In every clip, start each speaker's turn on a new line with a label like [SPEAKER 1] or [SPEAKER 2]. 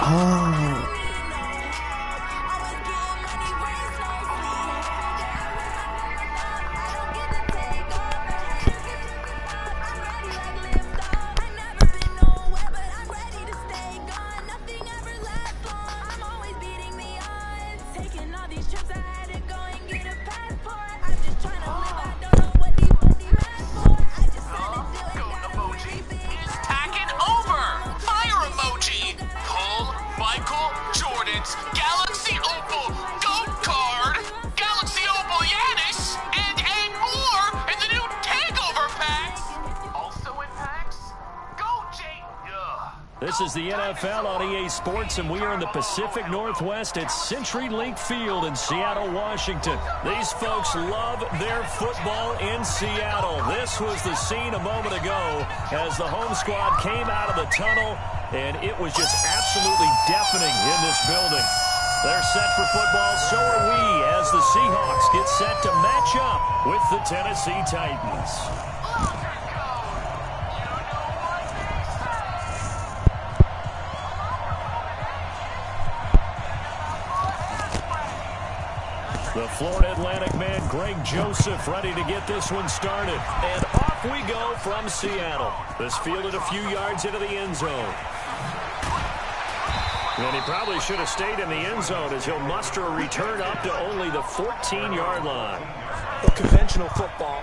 [SPEAKER 1] Oh.
[SPEAKER 2] Galaxy Opal Goat Card, Galaxy Opal Yanis, and more in the new Takeover packs. Also in packs, Go Jay.
[SPEAKER 3] This is the NFL on EA Sports, and we are in the Pacific Northwest at CenturyLink Field in Seattle, Washington. These folks love their football in Seattle. This was the scene a moment ago as the home squad came out of the tunnel, and it was just absolutely deafening in this building. They're set for football, so are we, as the Seahawks get set to match up with the Tennessee Titans. The Florida Atlantic man, Greg Joseph, ready to get this one started. And off we go from Seattle. This fielded a few yards into the end zone. And he probably should have stayed in the end zone as he'll muster a return up to only the 14-yard line.
[SPEAKER 4] Well, conventional football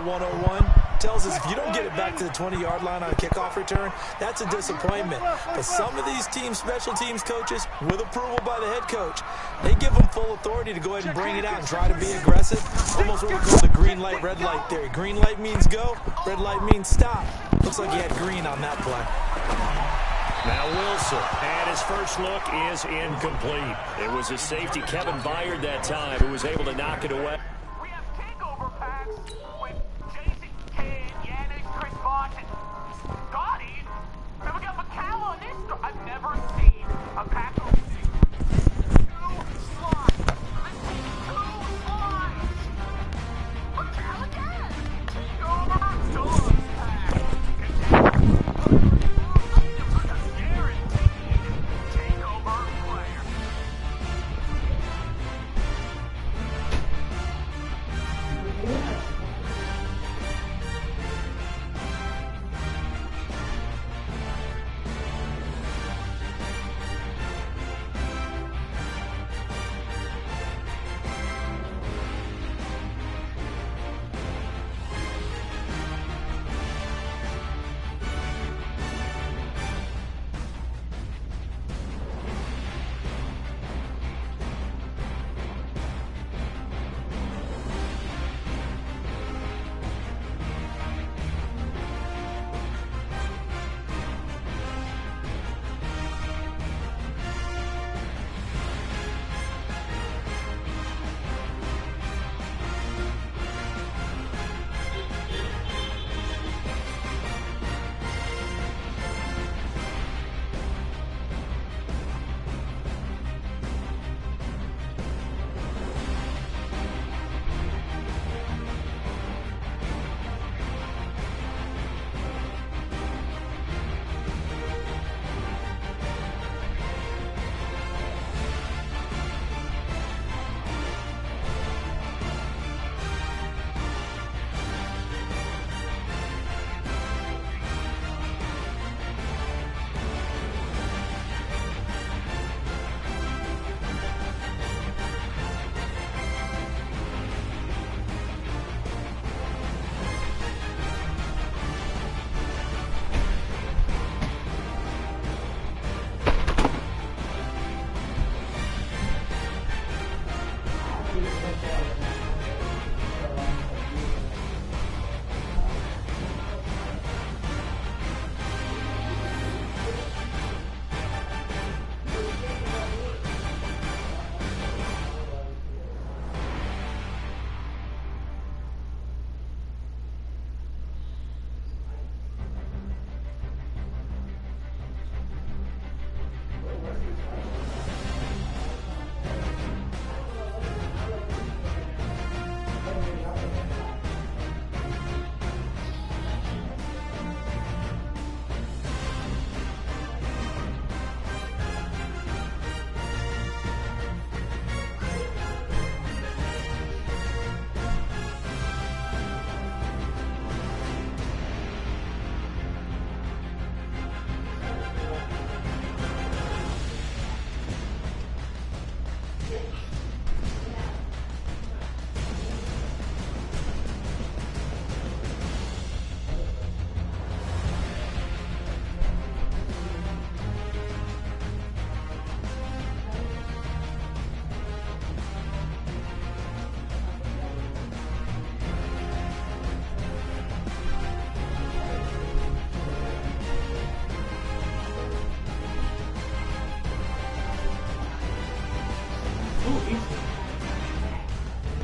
[SPEAKER 4] 101, tells us if you don't get it back to the 20-yard line on a kickoff return, that's a disappointment. But some of these special teams coaches, with approval by the head coach, they give them full authority to go ahead and bring it out and try to be aggressive. Almost what we call the green light, red light theory. Green light means go, red light means stop. Looks like he had green on that play.
[SPEAKER 3] Now Wilson, and his first look is incomplete. It was his safety, Kevin Byard, that time, who was able to knock it away.
[SPEAKER 2] We have takeover packs with Jason Kidd, Yanis, Chris Voss, and Scotty. And we got McCall on this. I've never seen a pack of two slots. McCall again. Takeover dogs pack.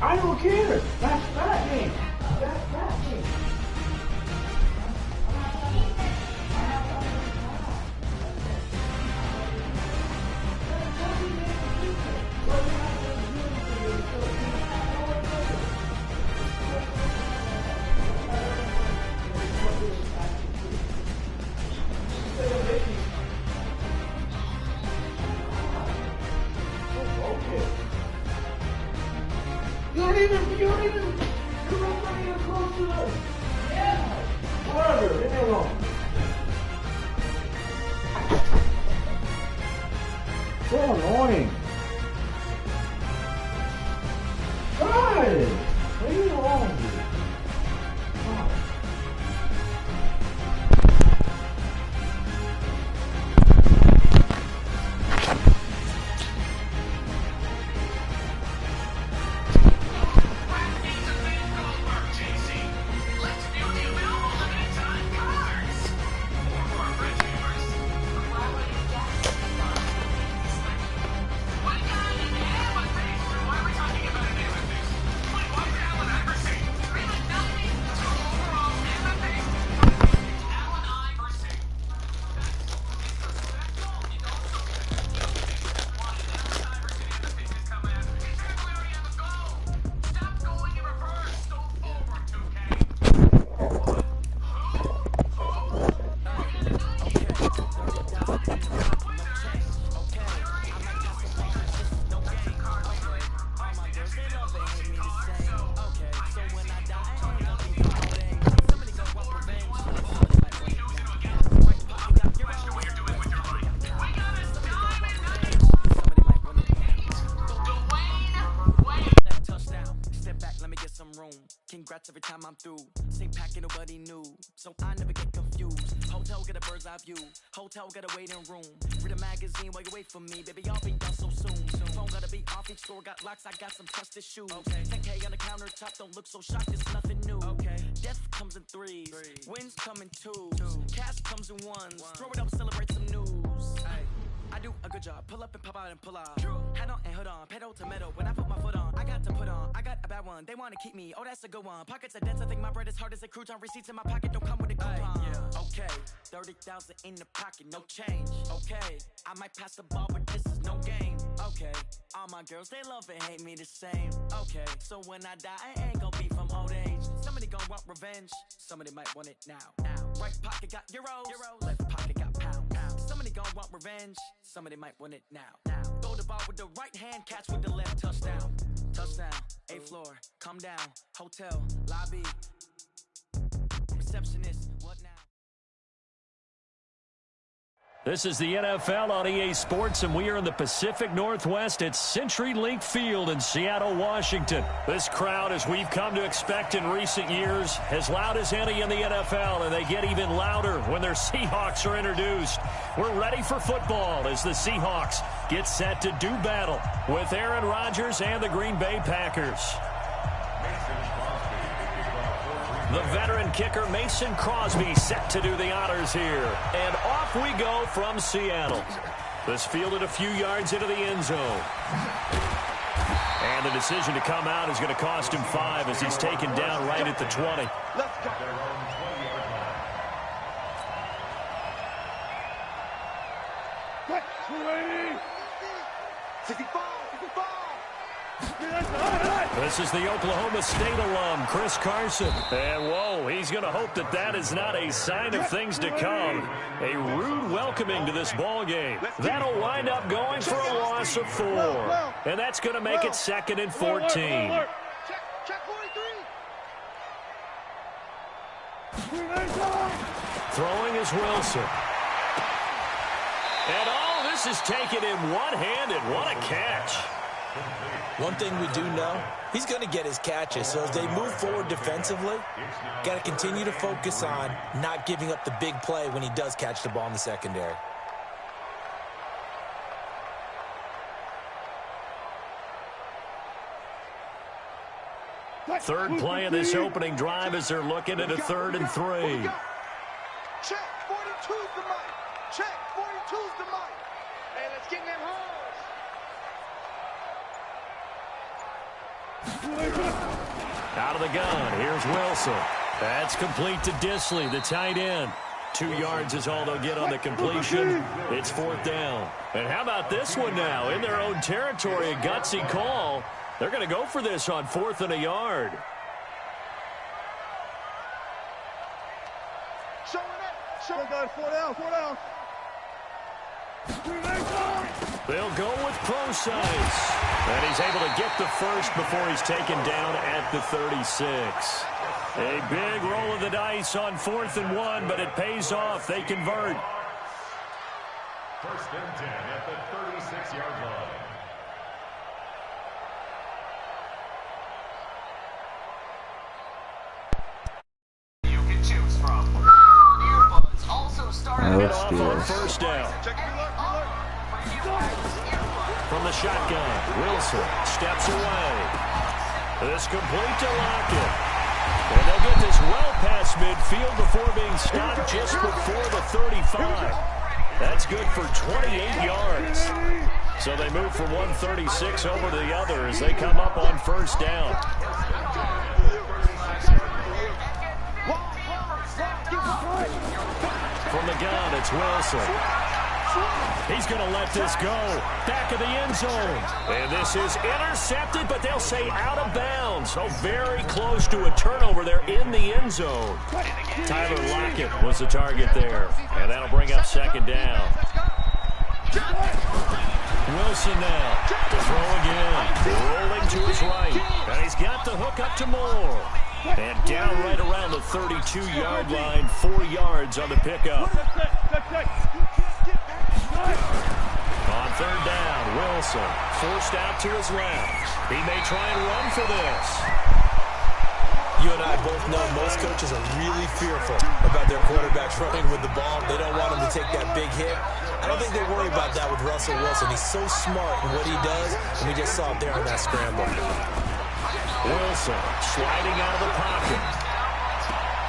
[SPEAKER 1] I don't care. That's that game. That's that game. You're not even close to us. Yeah. Whatever, leave me alone. So annoying. Guys, leave me alone, dude. God.
[SPEAKER 5] Congrats every time I'm through. Same packing, nobody knew, so I never get confused. Hotel get a bird's eye view. Hotel get a waiting room. Read a magazine while you wait for me, baby. I'll be done so soon. Phone gotta be off. Each store got locks. I got some trusted shoes. 10K on the countertop. Don't look so shocked. It's nothing new. Death comes in threes. Wins come in twos. Cash comes in ones. Throw it up, celebrate some news. I do a good job. Pull up and pop out and pull out. Hat on and hood on. Pedal to metal. When I put my foot on, I got to put on. I got a bad one. They want to keep me. Oh, that's a good one. Pockets are dense. I think my bread is hard as a crouton. Receipts in my pocket don't come with a coupon. Okay, 30,000 in the pocket, no change. Okay, I might pass the ball, but this is no game. Okay, all my girls, they love and hate me the same. Okay, so when I die, I ain't gonna be from old age. Somebody gon' want revenge. Somebody might want it now. Right pocket got euros. Left pocket got pounds. Somebody gon' want revenge. Somebody might want it now. Throw the ball with the right hand, catch with the left. Touchdown. Touchdown. 8th floor. Come down. Hotel. Lobby. Receptionist. What now?
[SPEAKER 3] This is the NFL on EA Sports, and we are in the Pacific Northwest at CenturyLink Field in Seattle, Washington. This crowd, as we've come to expect in recent years, as loud as any in the NFL, and they get even louder when their Seahawks are introduced. We're ready for football as the Seahawks get set to do battle with Aaron Rodgers and the Green Bay Packers. The veteran kicker Mason Crosby set to do the honors here. And off we go from Seattle. This fielded a few yards into the end zone. And the decision to come out is going to cost him 5 as he's taken down right at the 20.
[SPEAKER 6] Let's go. 65.
[SPEAKER 3] This is the Oklahoma State alum, Chris Carson. And, whoa, he's going to hope that that is not a sign of things to come. A rude welcoming to this ball game. That'll wind up going for a loss of 4. And that's going to make it 2nd and 14.
[SPEAKER 6] Check 43.
[SPEAKER 3] Throwing is Wilson. And all this is taken in one-handed. What a catch.
[SPEAKER 4] One thing we do know, he's going to get his catches. So as they move forward defensively, got to continue to focus on not giving up the big play when he does catch the ball in the secondary.
[SPEAKER 3] Third play of this opening drive as they're looking at a 3rd and 3.
[SPEAKER 6] Check 42's the mic. Check 42's the mic. Hey, let's get in that house.
[SPEAKER 3] Out of the gun, here's Wilson. That's complete to Disley, the tight end. 2 yards is all they'll get on the completion. It's 4th down. And how about this one now? In their own territory, a gutsy call. They're going to go for this on 4th and a yard. They'll go with Procise. And he's able to get the first before he's taken down at the 36. A big roll of the dice on 4th and 1, but it pays off. They convert.
[SPEAKER 7] 1st and 10 at the 36-yard line.
[SPEAKER 2] You can choose from. Earbuds also started
[SPEAKER 3] Let's do this. First down. From the shotgun, Wilson steps away. This complete to Lockett. And they'll get this well past midfield before being stopped just before the 35. That's good for 28 yards. So they move from 136 over to the other as they come up on first down. From the gun, it's Wilson. He's going to let this go. Back of the end zone. And this is intercepted, but they'll say out of bounds. So very close to a turnover there in the end zone. Tyler Lockett was the target there. And that'll bring up 2nd down. Wilson now to throw again. Rolling to his right. And he's got the hook up to Moore. And down right around the 32-yard line. 4 yards on the pickup. On 3rd down, Wilson forced out to his left. He may try and run for this.
[SPEAKER 4] You and I both know most coaches are really fearful about their quarterbacks running with the ball. They don't want him to take that big hit. I don't think they worry about that with Russell Wilson. He's so smart in what he does, and we just saw it there on that scramble.
[SPEAKER 3] Wilson sliding out of the pocket.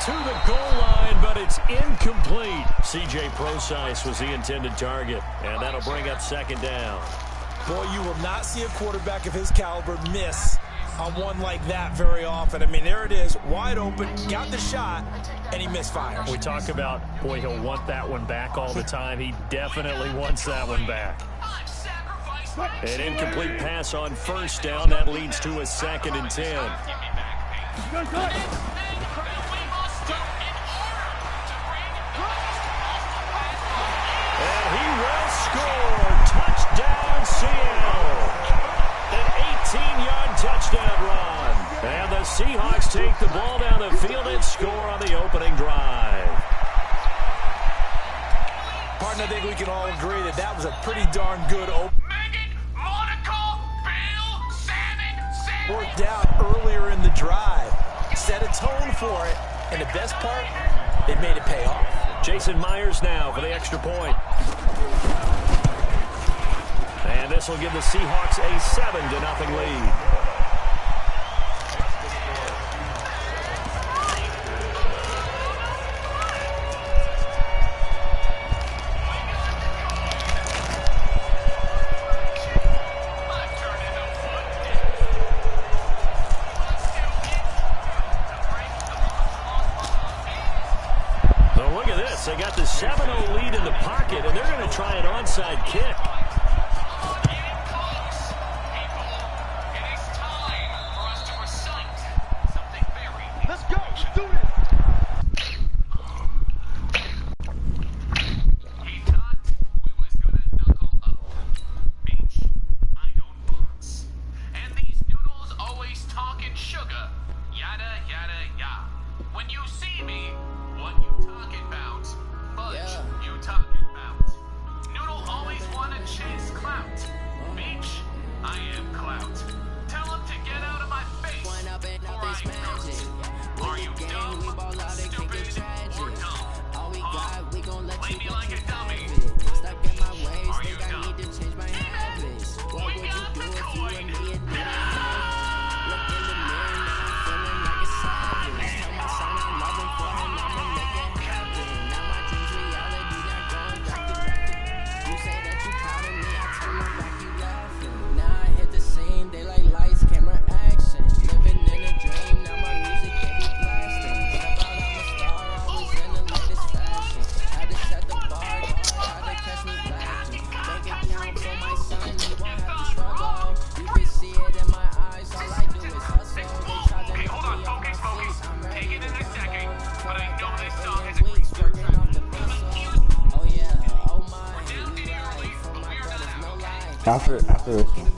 [SPEAKER 3] To the goal line, but it's incomplete. C.J. Procise was the intended target, and that'll bring up 2nd down.
[SPEAKER 4] Boy, you will not see a quarterback of his caliber miss on one like that very often. I mean, there it is, wide open, got the shot, and he misfires.
[SPEAKER 3] We talk about, boy, he'll want that one back all the time. He definitely wants that one back. An incomplete pass on first down. That leads to a 2nd and 10. And he will score. Touchdown, Seattle. An 18-yard touchdown run. And the Seahawks take the ball down the field and score on the opening drive.
[SPEAKER 4] Partner, I think we can all agree that that was a pretty darn good open. Worked out earlier in the drive. Set a tone for it. And the best part, it made it pay off.
[SPEAKER 3] Jason Myers now for the extra point. And this will give the Seahawks a 7-0 lead. They got the 7-0 lead in the pocket, and they're going to try an onside kick.
[SPEAKER 8] After this one.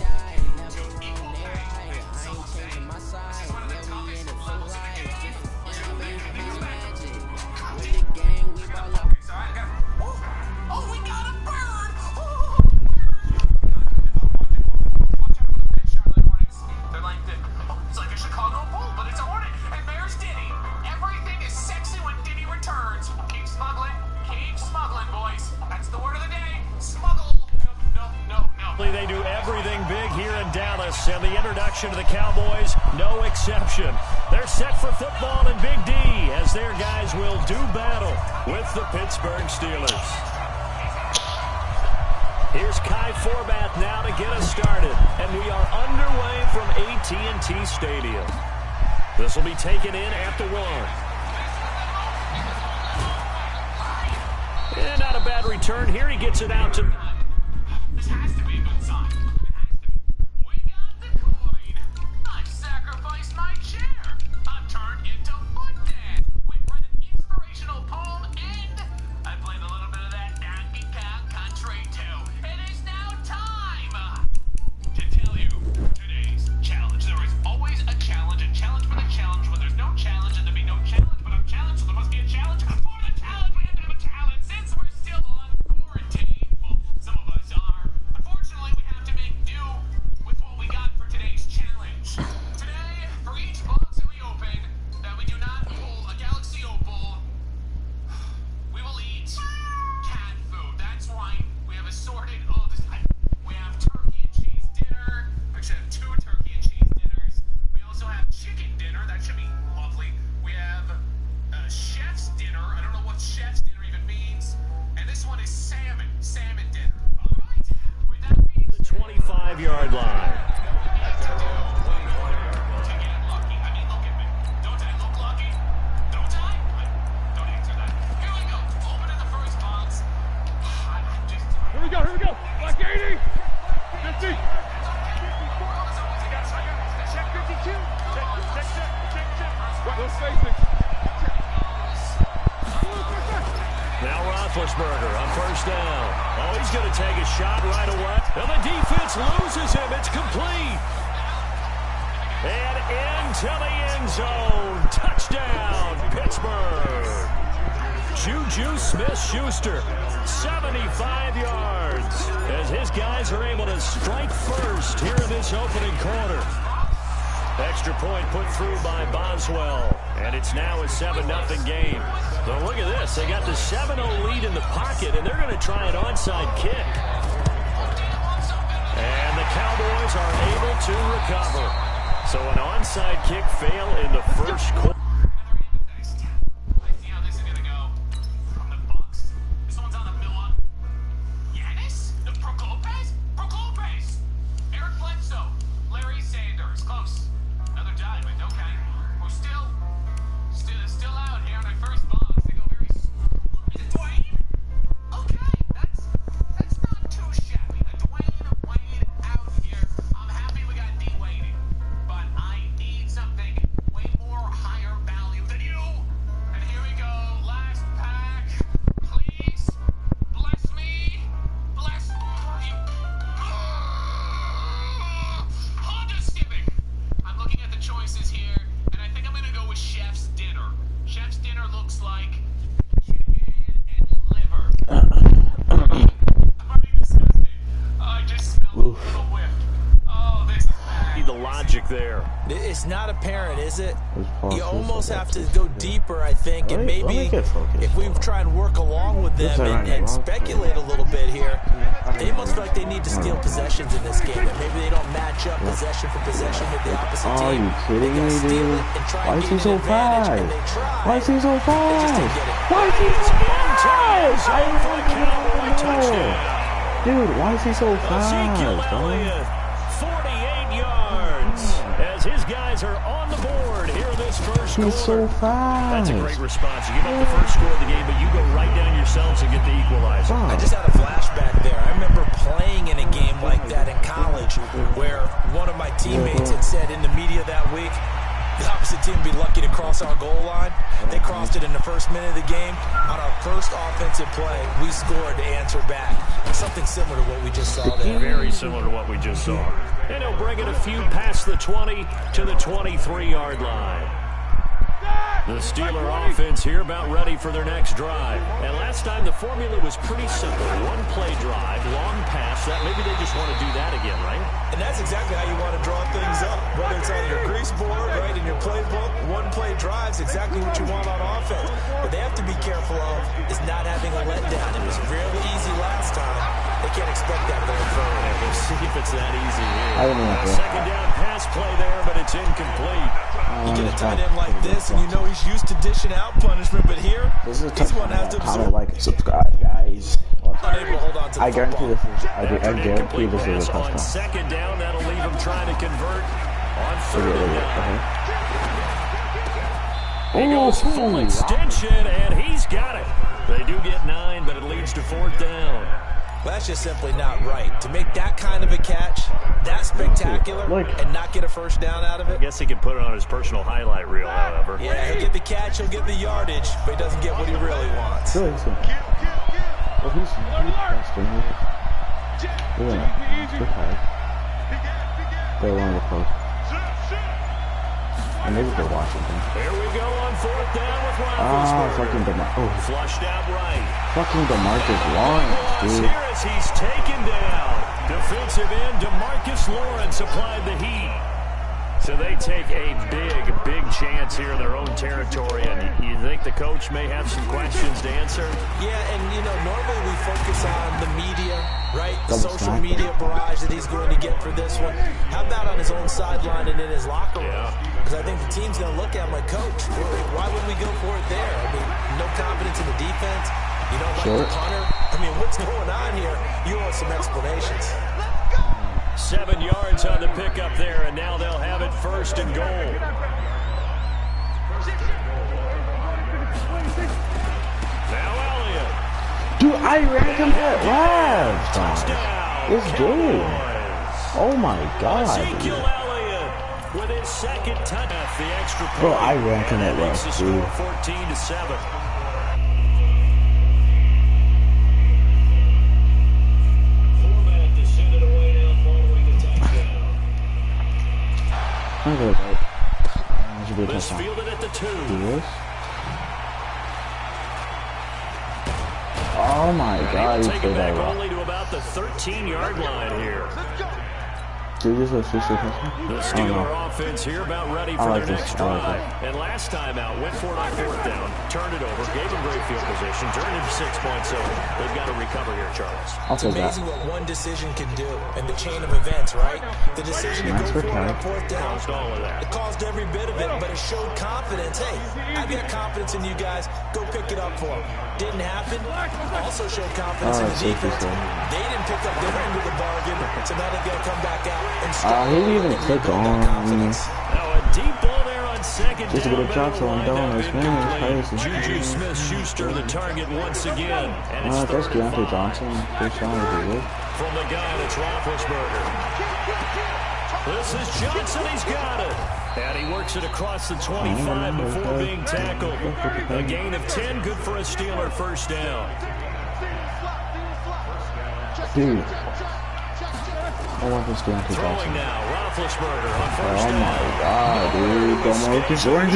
[SPEAKER 3] They do everything big here in Dallas, and the introduction to the Cowboys, no exception. They're set for football in Big D as their guys will do battle with the Pittsburgh Steelers. Here's Kai Forbath now to get us started, and we are underway from AT&T Stadium. This will be taken in at the 1. And not a bad return here. He gets it out to...
[SPEAKER 2] This has to be a good sign. It has to be. We got the coin. I've sacrificed my chair. I've turned into Foot Dad. We've read an inspirational poem, and I played a little bit of that Donkey Kong Country too. It is now time to tell you today's challenge. There is always a challenge for the challenge. When there's no challenge, and there be no challenge, but I'm challenged, so there must be a challenge. For the challenge, we have to have a challenge. Since we're still on quarantine, well, some of us are. Unfortunately, we have to make do with what we got for today's challenge. Today, for each box that we open, that we do not pull a Galaxy Opal, we will eat cat food. That's right. We have assorted. We have turkey and cheese dinner. We should have 2 turkey and cheese dinners. We also have chicken dinner. That should be lovely. We have chef's dinner. I don't know what chef's dinner even means. And this one is salmon. Salmon dinner. All right. With that being
[SPEAKER 3] the 25-yard line.
[SPEAKER 2] to get lucky. I mean, look at me. Don't I look lucky? Don't I? Don't answer that. Here we go. Opening the first box. I'm just...
[SPEAKER 1] Here we go. Black 80. 50.
[SPEAKER 6] Check 52. Check.
[SPEAKER 1] No spacing.
[SPEAKER 3] Now Roethlisberger on first down. Oh, he's going to take a shot right away. And the defense loses him. It's complete. And into the end zone. Touchdown, Pittsburgh. Juju Smith-Schuster, 75 yards, as his guys are able to strike first here in this opening quarter. Extra point put through by Boswell, and it's now a 7-0 game. So look at this. They got the 7-0 lead in the pocket, and they're going to try an onside kick. And the Cowboys are able to recover. So an onside kick fail in the first quarter.
[SPEAKER 4] It's not apparent, is it? You almost have to go deeper, I think, and maybe if we try and work along with them and speculate a little bit here, they must feel like they need to steal possessions in this game, and maybe they don't match up possession for possession with the opposite team.
[SPEAKER 8] Are you kidding me, dude? Why is he so fast? Why is he so fast? Why is he so fast? Dude, why is he so fast?
[SPEAKER 3] 48 yards as his guys are on the board here in this first quarter.
[SPEAKER 8] He's so fast.
[SPEAKER 3] That's a great response. You give up the first score of the game, but you go right down yourselves and get the equalizer.
[SPEAKER 4] I just had a flashback there. I remember playing in a game like that in college where one of my teammates had said in the media that week, the opposite the team would be lucky to cross our goal line. They crossed it in the first minute of the game. On our first offensive play, we scored to answer back. Something similar to what we just saw there.
[SPEAKER 3] Very similar to what we just saw. And he'll bring it a few past the 20 to the 23-yard line. The Steeler offense here about ready for their next drive. And last time the formula was pretty simple. One play drive, long pass. That maybe they just want to do that again, right?
[SPEAKER 4] And that's exactly how you want to draw things up. Whether it's on your grease board, right, in your playbook, one play drive's exactly what you want on offense. What they have to be careful of is not having a letdown. It was really easy last time. They can't expect that going forward.
[SPEAKER 3] We'll see if it's that easy here.
[SPEAKER 8] I don't know.
[SPEAKER 3] Second down pass play there, but it's incomplete.
[SPEAKER 4] You get a tight end like this, and you know he's used to dishing out punishment, but here,
[SPEAKER 8] This is a
[SPEAKER 4] he's
[SPEAKER 8] tough
[SPEAKER 4] one that has to
[SPEAKER 8] comment,
[SPEAKER 4] absorb.
[SPEAKER 8] like, and subscribe, guys.
[SPEAKER 4] Unable to hold on to the
[SPEAKER 8] I guarantee
[SPEAKER 4] football.
[SPEAKER 8] this is. I guarantee
[SPEAKER 3] Incomplete
[SPEAKER 8] this is a
[SPEAKER 3] pass on
[SPEAKER 8] touchdown.
[SPEAKER 3] second down. That'll leave him trying to convert on third and down. He goes full extension, and he's got it. They do get 9, but it leads to fourth down.
[SPEAKER 4] Well, that's just simply not right. To make that kind of a catch, that spectacular, and not get a first down out of
[SPEAKER 3] I
[SPEAKER 4] it.
[SPEAKER 3] guess he can put it on his personal highlight reel, however.
[SPEAKER 4] Yeah, he'll get the catch, he'll get the yardage, but he doesn't get what he really wants.
[SPEAKER 8] Well, he's testing. They're high. They're one of the close. And maybe they're Washington.
[SPEAKER 3] Here we go on fourth down with
[SPEAKER 8] Fucking
[SPEAKER 3] Roethlisberger. Flushed out right.
[SPEAKER 8] Fucking DeMarcus Lawrence, dude.
[SPEAKER 3] Here as he's taken down. Defensive end DeMarcus Lawrence applied the heat. So they take a big chance here in their own territory. And you think the coach may have some questions to answer?
[SPEAKER 4] Yeah, and you know, normally we focus on the media, right? The social media barrage that he's going to get for this one. How about on his own sideline and in his locker room? Because I think the team's going to look at him like, Coach, why would we go for it there? I mean, no confidence in the defense. You don't like the punter. I mean, what's going on here? You want some explanations.
[SPEAKER 3] 7 yards on the pickup there, and now they'll have it first and goal. Now Elliott.
[SPEAKER 8] Dude, I ran him at left.
[SPEAKER 3] Touchdown.
[SPEAKER 8] This dude. Oh my god.
[SPEAKER 3] Ezekiel Elliott with his second touchdown. The extra point.
[SPEAKER 8] Bro, I ran him at
[SPEAKER 3] Makes the
[SPEAKER 8] left,
[SPEAKER 3] score
[SPEAKER 8] dude.
[SPEAKER 3] 14-7.
[SPEAKER 8] I'm gonna go. That should be a
[SPEAKER 3] This
[SPEAKER 8] touchdown.
[SPEAKER 3] fielded at the 2.
[SPEAKER 8] Do this. Oh my god, he
[SPEAKER 3] Take it
[SPEAKER 8] played
[SPEAKER 3] back
[SPEAKER 8] that well.
[SPEAKER 3] only to about the 13-yard line here.
[SPEAKER 8] Dude, this is a official touchdown?
[SPEAKER 3] The Steeler offense here about ready for their next drive. And last time out, went for it on fourth down, turned it over, gave them great field position, turned it 6 points over. They've got to recover here, Charles.
[SPEAKER 4] It's amazing what one decision can do in the chain of events, right? The decision to go for it on fourth down, it caused every bit of it, but it showed confidence. Hey, I've got confidence in you guys. Go pick it up for them. Didn't happen. Also showed confidence in the defense. They didn't pick up their end of the bargain, so now they've got to come back out.
[SPEAKER 8] He didn't even click on me.
[SPEAKER 3] Now a deep ball there on second
[SPEAKER 8] Just a
[SPEAKER 3] down.
[SPEAKER 8] bit of drops on Donuts, man. It's crazy.
[SPEAKER 3] Juju Smith-Schuster the target once again. And it's
[SPEAKER 8] That's Deontay Johnson. First down would be good.
[SPEAKER 3] From the guy that's Roethlisberger. This is Johnson. He's got it. And he works it across the 25 before being tackled. A gain of 10. Good for a Steeler first down.
[SPEAKER 8] Dude. I want this Deontay
[SPEAKER 3] Throwing
[SPEAKER 8] Johnson.
[SPEAKER 3] now, Roethlisberger on first
[SPEAKER 8] Oh
[SPEAKER 3] down.
[SPEAKER 8] my god, dude. DeMarcus Lawrence.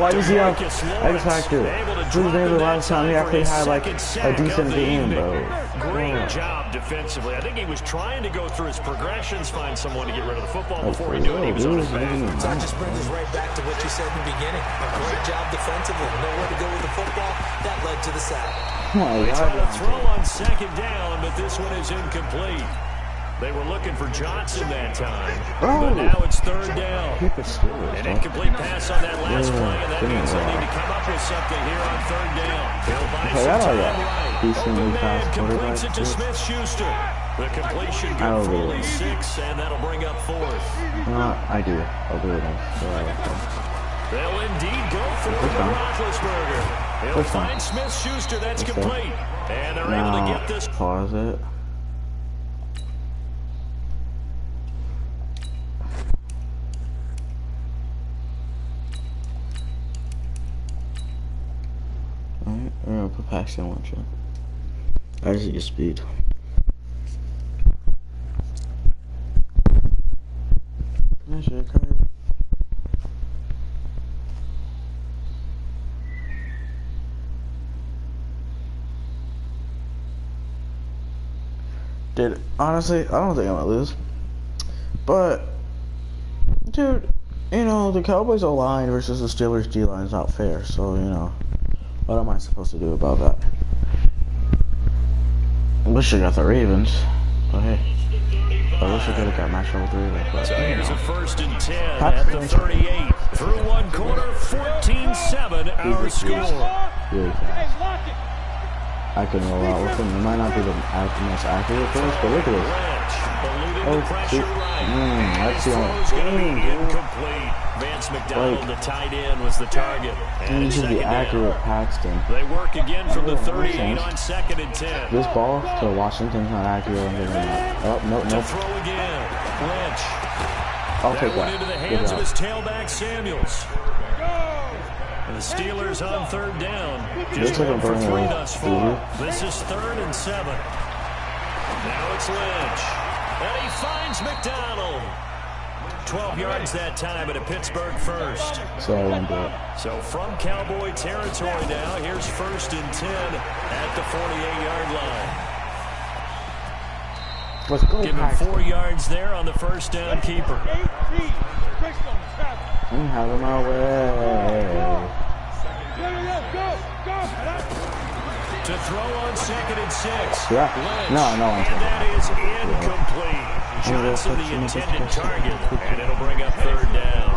[SPEAKER 8] Why does he have X Factor? He was there the last time he actually had like a decent game, bro.
[SPEAKER 3] Great job defensively. I think he was trying to go through his progressions, find someone to get rid of the football before he knew it. He was on his back.
[SPEAKER 4] So that just brings us right back to what you said in the beginning. A great job defensively. Nowhere to go with the football. That led to the sack.
[SPEAKER 3] They try to throw on second down, but this one is incomplete. They were looking for Johnson that time, but now it's third down. An incomplete pass on that last play, and that means they'll need to come up with something here on third down. He'll buy some time right.
[SPEAKER 8] Decently fast
[SPEAKER 3] Completes it to Smith-Schuster. The completion good for only 6, and that'll bring up fourth.
[SPEAKER 8] I do. I'll do it.
[SPEAKER 3] They'll indeed go for it to Roethlisberger. He'll find Smith-Schuster. That's complete. And they're able to get this.
[SPEAKER 8] Pause it. Paxton one shot. I just get speed. That shit crazy. Dude, honestly, I don't think I'm gonna lose. But, dude, you know, the Cowboys O-line versus the Steelers D-line is not fair. So, you know, what am I supposed to do about that? I wish I got the Ravens, but hey. I wish I could have got match level 3. But,
[SPEAKER 3] so here's a 1st and 10 at the 38. Through one quarter, 14-7 our score.
[SPEAKER 8] Really fast. I can roll out with him. It might not be the most accurate pass, but look at this. Oh, shoot. That's the only
[SPEAKER 3] incomplete. Vance McDonald, the tight end, was the target. And
[SPEAKER 8] this is the accurate Paxton.
[SPEAKER 3] They work again from the 38 on 2nd and 10.
[SPEAKER 8] This ball to Washington's not accurate. Oh, nope.
[SPEAKER 3] To throw again. Lynch.
[SPEAKER 8] I'll take that.
[SPEAKER 3] Into the hands of his tailback, Samuels. And the Steelers on 3rd down. Just 1 for 3 thus far. This is 3rd and 7. Now it's Lynch. And he finds McDonald. 12 yards that time at a Pittsburgh first.
[SPEAKER 8] So I won't do it.
[SPEAKER 3] So from Cowboy territory now, here's 1st and 10 at the 48-yard line.
[SPEAKER 8] Let's go,
[SPEAKER 3] Give him 4 yards there on the first down keeper.
[SPEAKER 8] I'm having my way.
[SPEAKER 3] To throw on 2nd and 6.
[SPEAKER 8] Yeah.
[SPEAKER 3] Lynch.
[SPEAKER 8] No.
[SPEAKER 3] And that is incomplete. Johnson the intended target, and it'll bring up 3rd down.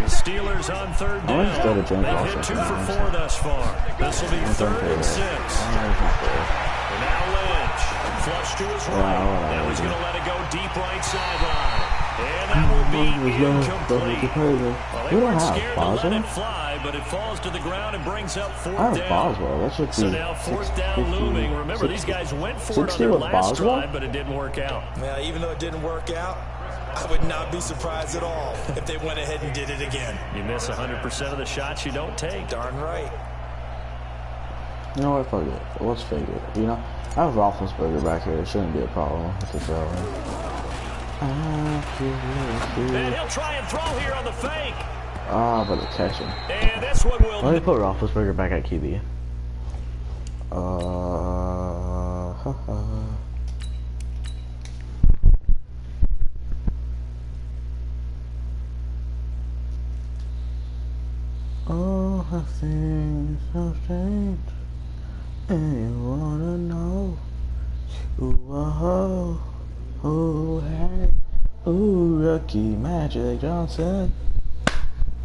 [SPEAKER 3] The Steelers on 3rd down. They've hit 2 for 4 thus far. This will be 3rd and 6. And now Lynch, flush to his right. Now he's going to let it go deep right sideline. And that will be incomplete. Well, they weren't scared to let it fly, but it falls to the ground and brings up 4th down. So now 4th down looming. Remember, these guys went for it on their last drive, but it didn't work out.
[SPEAKER 4] Now, even though it didn't work out, I would not be surprised at all if they went ahead and did it again.
[SPEAKER 3] You miss 100% of the shots you don't take.
[SPEAKER 4] Darn right.
[SPEAKER 8] You know what? Fuck it. Let's figure it. You know, I have Roethlisberger back here. It shouldn't be a problem with the throw.
[SPEAKER 3] And he'll try and throw here on the fake.
[SPEAKER 8] But the catch him.
[SPEAKER 3] And this one will.
[SPEAKER 8] Let me put Roethlisberger back at QB. Oh, how things have changed, and you wanna know? Ooh, oh, hey, ooh, rookie Magic Johnson,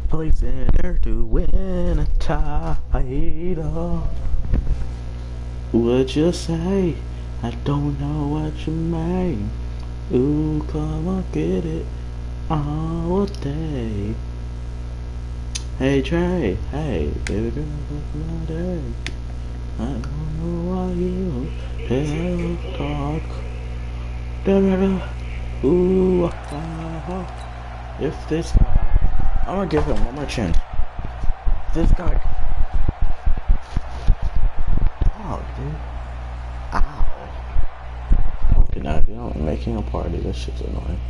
[SPEAKER 8] placing there to win a title. What you say? I don't know what you mean. Ooh, come on, get it all day. Hey Trey, hey baby girl, what's my day? I don't know why you don't talk. Ooh, if this guy, I'm gonna give him one more chance. This guy, oh dude, ow. Fucking out, you know, making a party. This shit's annoying.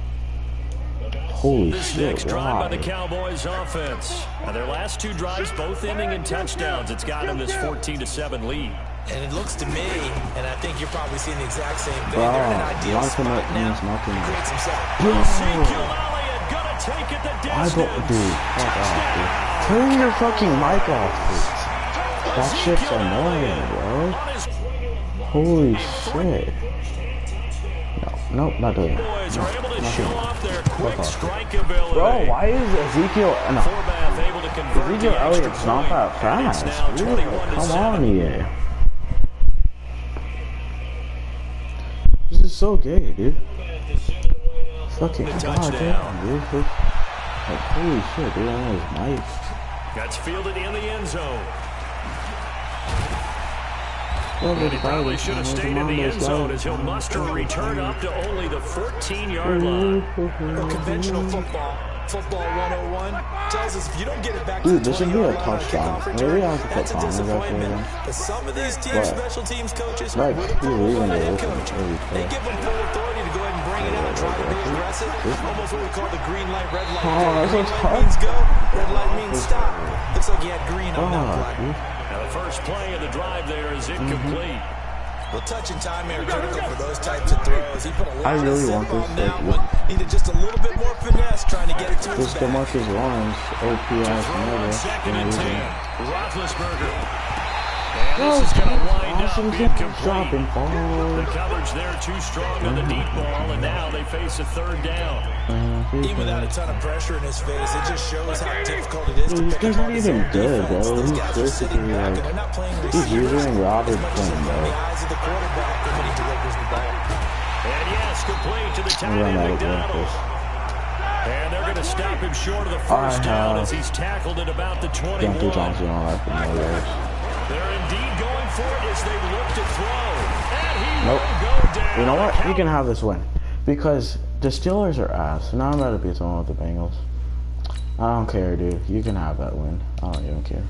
[SPEAKER 8] Holy
[SPEAKER 3] this
[SPEAKER 8] shit,
[SPEAKER 3] next drive by the Cowboys offense. Now their last 2 drives both ending in touchdowns. It's got them this 14-7 lead.
[SPEAKER 4] And it looks to me, and I think you're probably seeing the exact same thing. They're in an ideal spot now. He creates himself.
[SPEAKER 3] Ezekiel Elliott gonna take it the distance.
[SPEAKER 8] Dude, fuck off, dude. Turn your fucking mic off, dude. That shit's annoying, bro. Holy shit. Nope, not doing that.
[SPEAKER 3] Boys are able to show off their quick strike ability.
[SPEAKER 8] Bro, why is Ezekiel Elliott's not that fast? Really? Come on, EA. This is so gay, dude. Fucking goddamn, dude. Like, holy shit, dude, I know his mic.
[SPEAKER 3] That's fielded in the end zone.
[SPEAKER 8] Well,
[SPEAKER 3] he probably should have stayed in the end zone as he'll muster a return up to only the 14-yard line.
[SPEAKER 4] Well, conventional football Football 101 tells us if you don't get it back
[SPEAKER 8] Dude,
[SPEAKER 4] to the
[SPEAKER 8] this should be
[SPEAKER 4] 20-yard
[SPEAKER 8] a
[SPEAKER 4] line on a
[SPEAKER 8] touchdown.
[SPEAKER 4] kickoff
[SPEAKER 8] Maybe
[SPEAKER 4] return,
[SPEAKER 8] I have to put
[SPEAKER 4] that's a
[SPEAKER 8] Thomas up
[SPEAKER 4] disappointment.
[SPEAKER 8] there.
[SPEAKER 4] But some of these team special teams coaches
[SPEAKER 8] Like,
[SPEAKER 4] with
[SPEAKER 8] he's
[SPEAKER 4] approval
[SPEAKER 8] leaving
[SPEAKER 4] by the
[SPEAKER 8] it
[SPEAKER 4] head
[SPEAKER 8] open.
[SPEAKER 4] coach,
[SPEAKER 8] Really
[SPEAKER 4] they
[SPEAKER 8] tough.
[SPEAKER 4] give them full authority to go ahead and bring it out and try to be aggressive. Almost what we call the green light, red light.
[SPEAKER 8] Oh, that's
[SPEAKER 4] Green
[SPEAKER 8] so
[SPEAKER 4] light
[SPEAKER 8] tough.
[SPEAKER 4] means go, red light means stop. Looks like you had green on that
[SPEAKER 8] Oh,
[SPEAKER 4] play.
[SPEAKER 8] dude.
[SPEAKER 3] Now the first play of the drive there is incomplete.
[SPEAKER 4] Well, touch and time are critical for those types of throws. He put a lot
[SPEAKER 8] I really
[SPEAKER 4] of
[SPEAKER 8] want
[SPEAKER 4] zip
[SPEAKER 8] this
[SPEAKER 4] on that
[SPEAKER 8] thing.
[SPEAKER 4] one. Needed just a little bit more finesse trying to get it to his
[SPEAKER 8] Just
[SPEAKER 4] back.
[SPEAKER 8] the Marcus Lawrence, OPS,
[SPEAKER 3] Throw on
[SPEAKER 8] never.
[SPEAKER 3] second and 10. Roethlisberger. And this is going to wind up
[SPEAKER 8] Washington
[SPEAKER 3] incomplete.
[SPEAKER 8] dropping
[SPEAKER 3] The
[SPEAKER 8] balls.
[SPEAKER 3] coverage there too strong on the deep ball, and now they face a third down.
[SPEAKER 4] Even without a ton of pressure in his face, it just shows how difficult it is to
[SPEAKER 8] Dude,
[SPEAKER 4] pick
[SPEAKER 8] this
[SPEAKER 4] apart
[SPEAKER 8] guy's
[SPEAKER 4] this
[SPEAKER 8] not even good,
[SPEAKER 4] defense.
[SPEAKER 8] bro.
[SPEAKER 4] Those
[SPEAKER 8] He's
[SPEAKER 4] guys are sitting
[SPEAKER 8] basically
[SPEAKER 4] back
[SPEAKER 8] like,
[SPEAKER 4] and they're not playing
[SPEAKER 8] he's
[SPEAKER 4] receivers
[SPEAKER 8] using Robert
[SPEAKER 4] as much as
[SPEAKER 8] Quinn,
[SPEAKER 4] in
[SPEAKER 8] bro.
[SPEAKER 4] the eyes of the quarterback when he delivers the ball.
[SPEAKER 3] And yes, complete to the tight
[SPEAKER 8] Run
[SPEAKER 3] end
[SPEAKER 8] out of
[SPEAKER 3] McDonald.
[SPEAKER 8] this.
[SPEAKER 3] And they're going to stop him short of the first down as he's tackled at about the 21.
[SPEAKER 8] Deontay Johnson on that for no yards.
[SPEAKER 3] They're indeed going for it as they look to throw. And he
[SPEAKER 8] Nope.
[SPEAKER 3] will go down.
[SPEAKER 8] You know what? You can have this win. Because the Steelers are ass. Now I'm about to beat someone with the Bengals. I don't care, dude. You can have that win. I don't even care.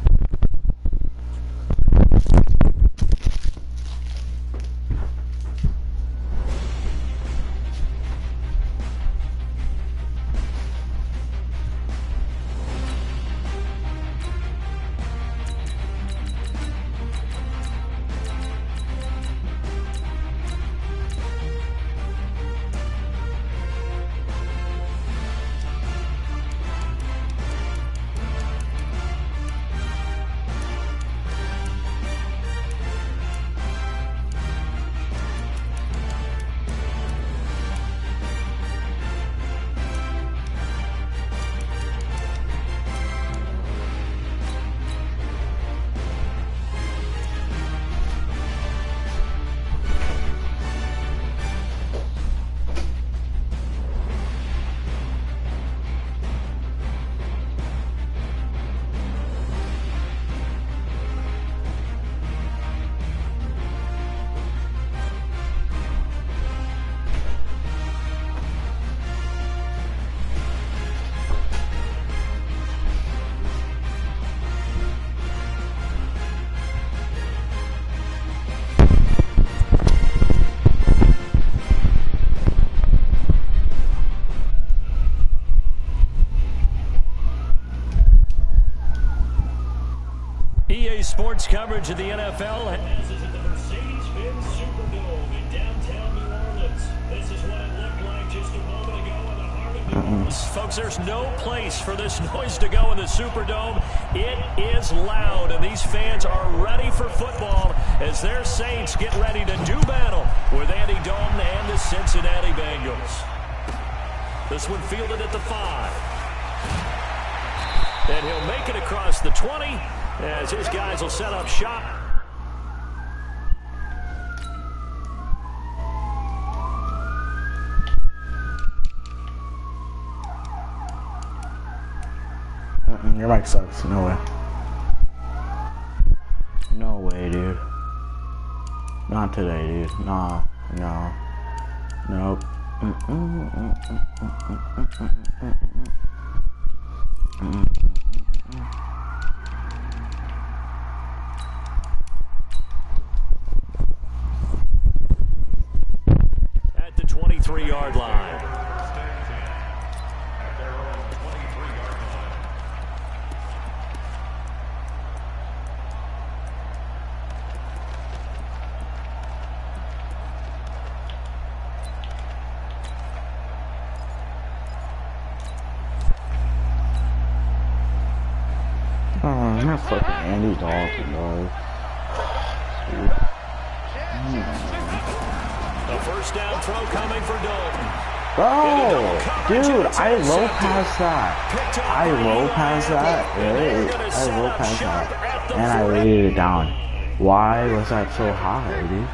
[SPEAKER 3] EA Sports coverage of the NFL has us at the Mercedes-Benz Superdome in downtown New Orleans. This is what it looked like just a moment ago in the heart of New Orleans. Folks, there's no place for this noise to go in the Superdome. It is loud, and these fans are ready for football as their Saints get ready to do battle with Andy Dalton and the Cincinnati Bengals. This one fielded at the 5. And he'll make it across the 20. As his guys will set up shop.
[SPEAKER 8] Your mic sucks. No way. No way, dude. Not today, dude. Nah. No. Nope.
[SPEAKER 3] At the 23-yard line.
[SPEAKER 8] Oh, I'm not fucking Andy Dalton, dog.
[SPEAKER 3] A first down throw coming for Dalton.
[SPEAKER 8] Oh, dude, I low past that. I low past that. Really? I low past that. And I laid it down. Why was that so high, dude?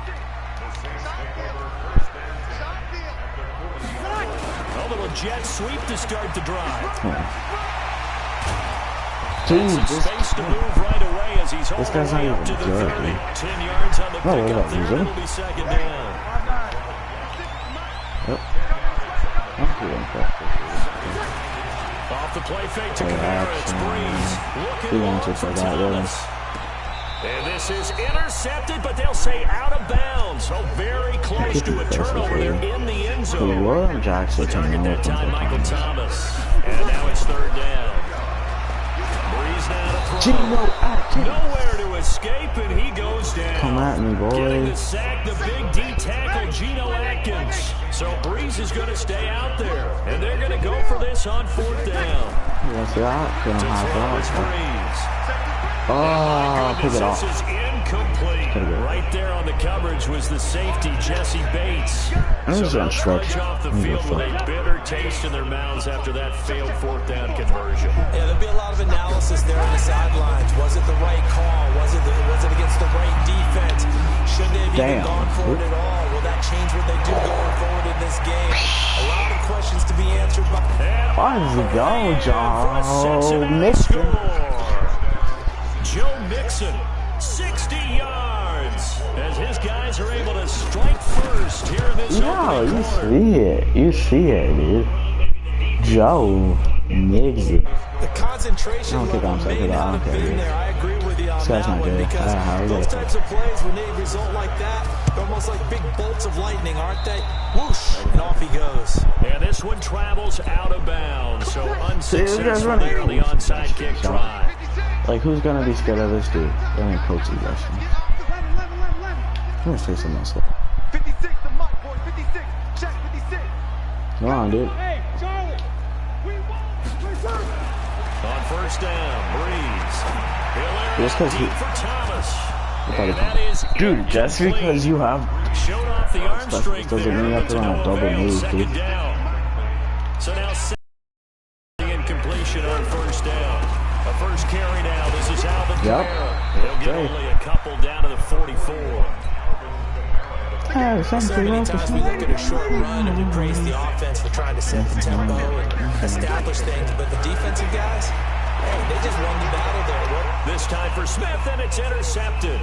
[SPEAKER 3] A little jet sweep to start the drive.
[SPEAKER 8] Dude,
[SPEAKER 3] Space to move right away as he's
[SPEAKER 8] this guy's
[SPEAKER 3] all the
[SPEAKER 8] not
[SPEAKER 3] way up to
[SPEAKER 8] even
[SPEAKER 3] the
[SPEAKER 8] good,
[SPEAKER 3] 30.
[SPEAKER 8] dude.
[SPEAKER 3] 10 yards on the
[SPEAKER 8] Oh, what
[SPEAKER 3] pickup
[SPEAKER 8] about
[SPEAKER 3] there.
[SPEAKER 8] losing?
[SPEAKER 3] It'll be second down.
[SPEAKER 8] Yep. I'm feeling
[SPEAKER 3] Off the play fake to Kamara, it's Breeze. Looking long for Thomas. And this is intercepted, but they'll say out of bounds. Oh, very close to a turnover. They're in the end zone.
[SPEAKER 8] William Jackson
[SPEAKER 3] The target that time, Michael Thomas. And now it's third down. Breeze now to throw. Nowhere to escape, and he goes down.
[SPEAKER 8] Come at me, boy.
[SPEAKER 3] Getting the sack, the big D tackle, Geno Atkins. So Breeze is going to stay out there, and they're going to go for this on fourth down.
[SPEAKER 8] Yes, yeah.
[SPEAKER 3] To throw is Breeze.
[SPEAKER 8] Oh, pick it off.
[SPEAKER 3] This is incomplete. Right there on the coverage was the safety, Jesse Bates. So they'll charge off the field with a bitter taste in their mouths after that failed fourth down conversion.
[SPEAKER 4] Yeah, there'll be a lot of analysis there on the sidelines. Was it the right call? Was it against the right defense? Should they have even gone for it at all? Will that change what they do going forward in this game? A lot of questions to be answered by.
[SPEAKER 8] Why does it go, Joe Mixon?
[SPEAKER 3] Joe Mixon, 60 yards, as his guys are able to strike first here in this opening quarter.
[SPEAKER 8] You see it, dude. Joe Mixon.
[SPEAKER 4] The concentration level may not have been there. I agree with you on that one because those types of plays, when they result like that, they're almost like big bolts of lightning, aren't they? Whoosh, and off he goes.
[SPEAKER 3] And this one travels out of bounds, so unsuccessful there on the onside kick try.
[SPEAKER 8] Like, who's gonna be scared of this dude? They ain't coaches rushing. I'm gonna say something else.
[SPEAKER 6] 56 to Mike, boy. 56. Check 56.
[SPEAKER 8] Come on, dude.
[SPEAKER 6] Hey, Charlie. We won.
[SPEAKER 3] On first down, Breeze.
[SPEAKER 8] Just because he,
[SPEAKER 3] for Thomas.
[SPEAKER 8] dude, just because you have
[SPEAKER 3] showed off the arm strength
[SPEAKER 8] doesn't mean you have to run a double move, dude.
[SPEAKER 3] So now the incompletion on first down. A first carry now. This is Alvin Kamara. He'll get only a couple down to the 44.
[SPEAKER 4] So many times we look at a short run and we praise the offense for trying to set the tempo and establish things, but the defensive guys, hey, they just won the battle there.
[SPEAKER 3] This time for Smith, and it's intercepted.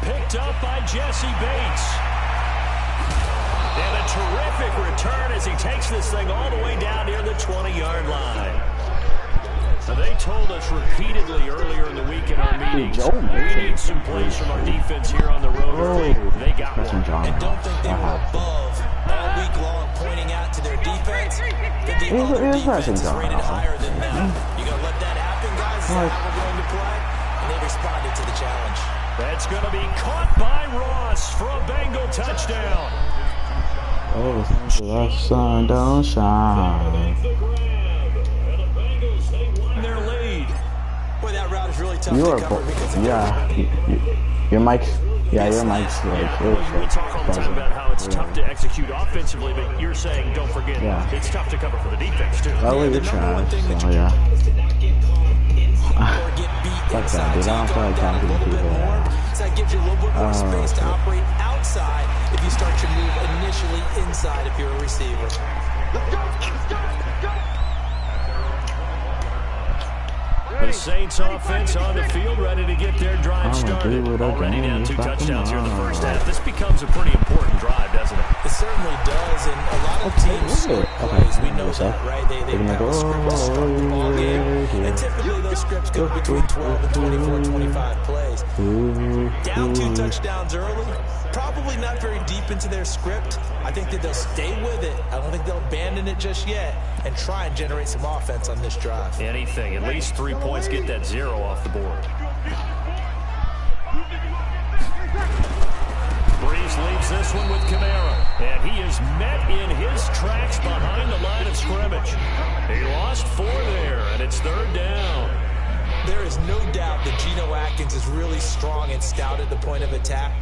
[SPEAKER 3] Picked up by Jesse Bates. And a terrific return as he takes this thing all the way down near the 20-yard line. So they told us repeatedly earlier in the week in our meetings, we need some plays from our defense here on the road. They got one.
[SPEAKER 4] And don't think they were above all week long pointing out to their defense that the other defense is rated higher than them. You gonna let that happen, guys? Is that how we're going to play? And they responded to the challenge.
[SPEAKER 3] That's going to be caught by Ross for a Bengal touchdown.
[SPEAKER 8] Oh, the sun don't shine.
[SPEAKER 3] Their lead.
[SPEAKER 4] Boy, that route is really tough to cover because
[SPEAKER 8] your mic's like
[SPEAKER 3] we talk all the time about how it's tough to execute offensively, but you're saying don't forget it's tough to cover for the defense too.
[SPEAKER 8] Oh, the trash. So yeah. Fuck that, dude. I don't feel like talking to people.
[SPEAKER 4] So that gives you a little bit more space to operate outside if you start your move initially inside if you're a receiver.
[SPEAKER 6] Let's go. Let's go. Let's go.
[SPEAKER 3] The Saints offense on the field, ready to get their drive started. Already down 2 touchdowns here in the first half. This becomes a pretty important drive, doesn't it?
[SPEAKER 4] It certainly does, and a lot of teams script plays. We know that, right? They have a script to start the ball game, and typically those scripts go between 12 and 24, 25 plays. Down 2 touchdowns early, probably not very deep into their script. I think that they'll stay with it. I don't think they'll abandon it just yet and try and generate some offense on this drive.
[SPEAKER 3] Anything, at least 3 points, get that 0 off the board. Breeze leaves this one with Kamara, and he is met in his tracks behind the line of scrimmage. He lost 4 there, and it's third down.
[SPEAKER 4] There is no doubt that Geno Atkins is really strong and stout at the point of attack,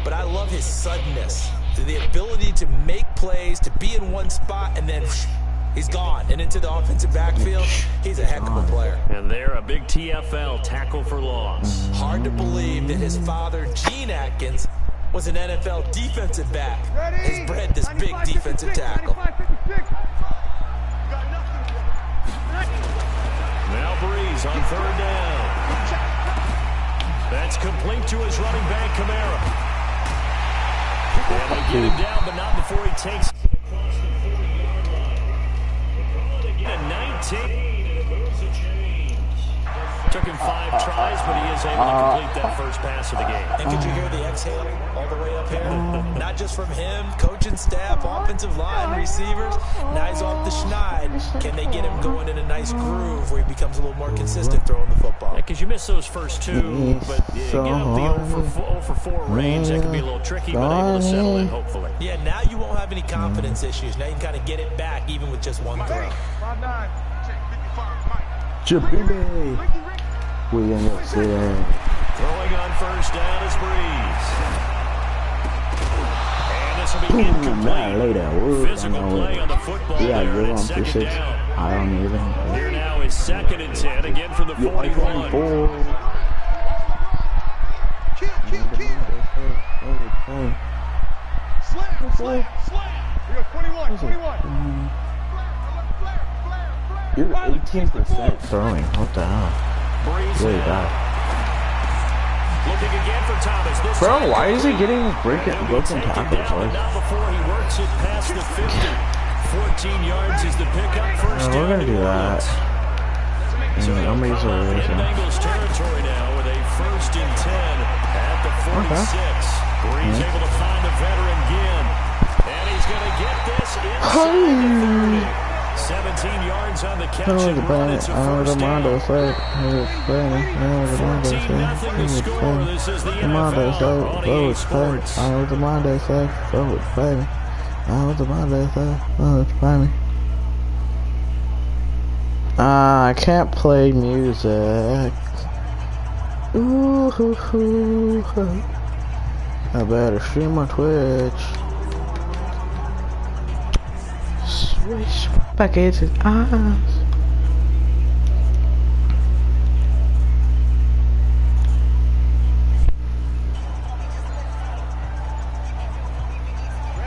[SPEAKER 4] but I love his suddenness, the ability to make plays, to be in one spot, and then he's gone and into the offensive backfield. He's a heck of a player.
[SPEAKER 3] And there, a big TFL, tackle for loss.
[SPEAKER 4] Hard to believe that his father, Gene Atkins, was an NFL defensive back. Has bred this big defensive tackle.
[SPEAKER 3] Now Breeze on third down. That's complete to his running back, Kamara. And they get him down, but not before he takes a 19. was able to complete that first pass of the game.
[SPEAKER 4] And could you hear the exhale all the way up here? Not just from him, coaching staff, offensive line, receivers. Now he's off the schneid. Can they get him going in a nice groove where he becomes a little more consistent throwing the football?
[SPEAKER 3] Because you missed those first two, but get up the 0 for 4 range, that could be a little tricky, but able to settle in, hopefully.
[SPEAKER 4] Yeah, now you won't have any confidence issues. Now you can kind of get it back even with just one throw.
[SPEAKER 8] Jabili. We in your city.
[SPEAKER 3] Throwing on first down is Breeze. And this will be incomplete. Physical play on the football there, and it's second down.
[SPEAKER 8] I don't even.
[SPEAKER 3] Here now is 2nd and 10, again from the 41.
[SPEAKER 6] Slam. We got 21.
[SPEAKER 8] You're 18% throwing. What the hell? Really bad.
[SPEAKER 3] Looking again for Thomas. This
[SPEAKER 8] Bro, why is he getting broken tackles?
[SPEAKER 3] Not before he works it past the 50. 14 yards is the pickup. First down.
[SPEAKER 8] We're gonna do that.
[SPEAKER 3] So in Bengals territory now with a 1st and 10 at the 46. Breeze able to find the veteran again. And he's going to get this inside the 30. 17 yards on the catch and run. It's a first down. 14-0 score. This is the NFL on EA Sports.
[SPEAKER 8] I can't play music. Ooh, I better stream on Twitch. Swish packets and eyes.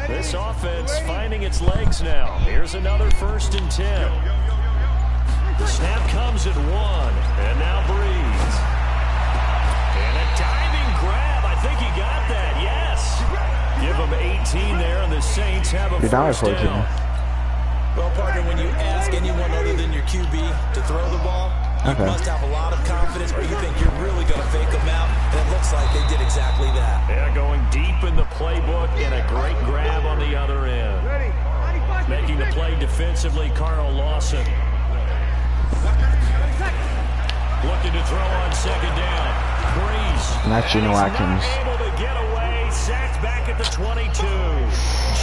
[SPEAKER 3] This offense finding its legs now. Here's another 1st and 10. The snap comes at 1, and now Breeze. And a diving grab. I think he got that, yes. Give him 18 there, and the Saints have a first down.
[SPEAKER 4] Well, partner, when you ask anyone other than your QB to throw the ball, you must have a lot of confidence, or you think you're really going to fake them out, and it looks like they did exactly that.
[SPEAKER 3] Yeah, going deep in the playbook, and a great grab on the other end. Making the play defensively, Carl Lawson. Looking to throw on 2nd down. Breeze.
[SPEAKER 8] Not Geno Atkins.
[SPEAKER 3] Able to get away, sacked back at the 22.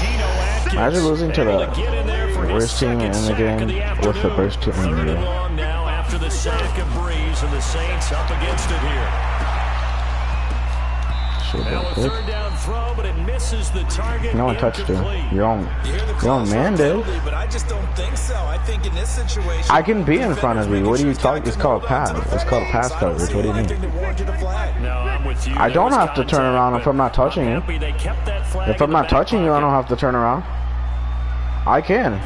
[SPEAKER 3] Geno Atkins.
[SPEAKER 8] Imagine losing to the worst team in the game with the first team in the game.
[SPEAKER 3] Now after the sack of Breeze, and the Saints up against it here. Now a 3rd down throw, but it misses the target.
[SPEAKER 8] No one touched you. Your own man did.
[SPEAKER 4] But I just don't think so. I think in this situation,
[SPEAKER 8] I can be in front of you. What are you talking? It's called pass. It's called pass coverage. What do you mean?
[SPEAKER 3] No, I'm with you.
[SPEAKER 8] I don't have to turn around if I'm not touching you. If I'm not touching you, I don't have to turn around. I can.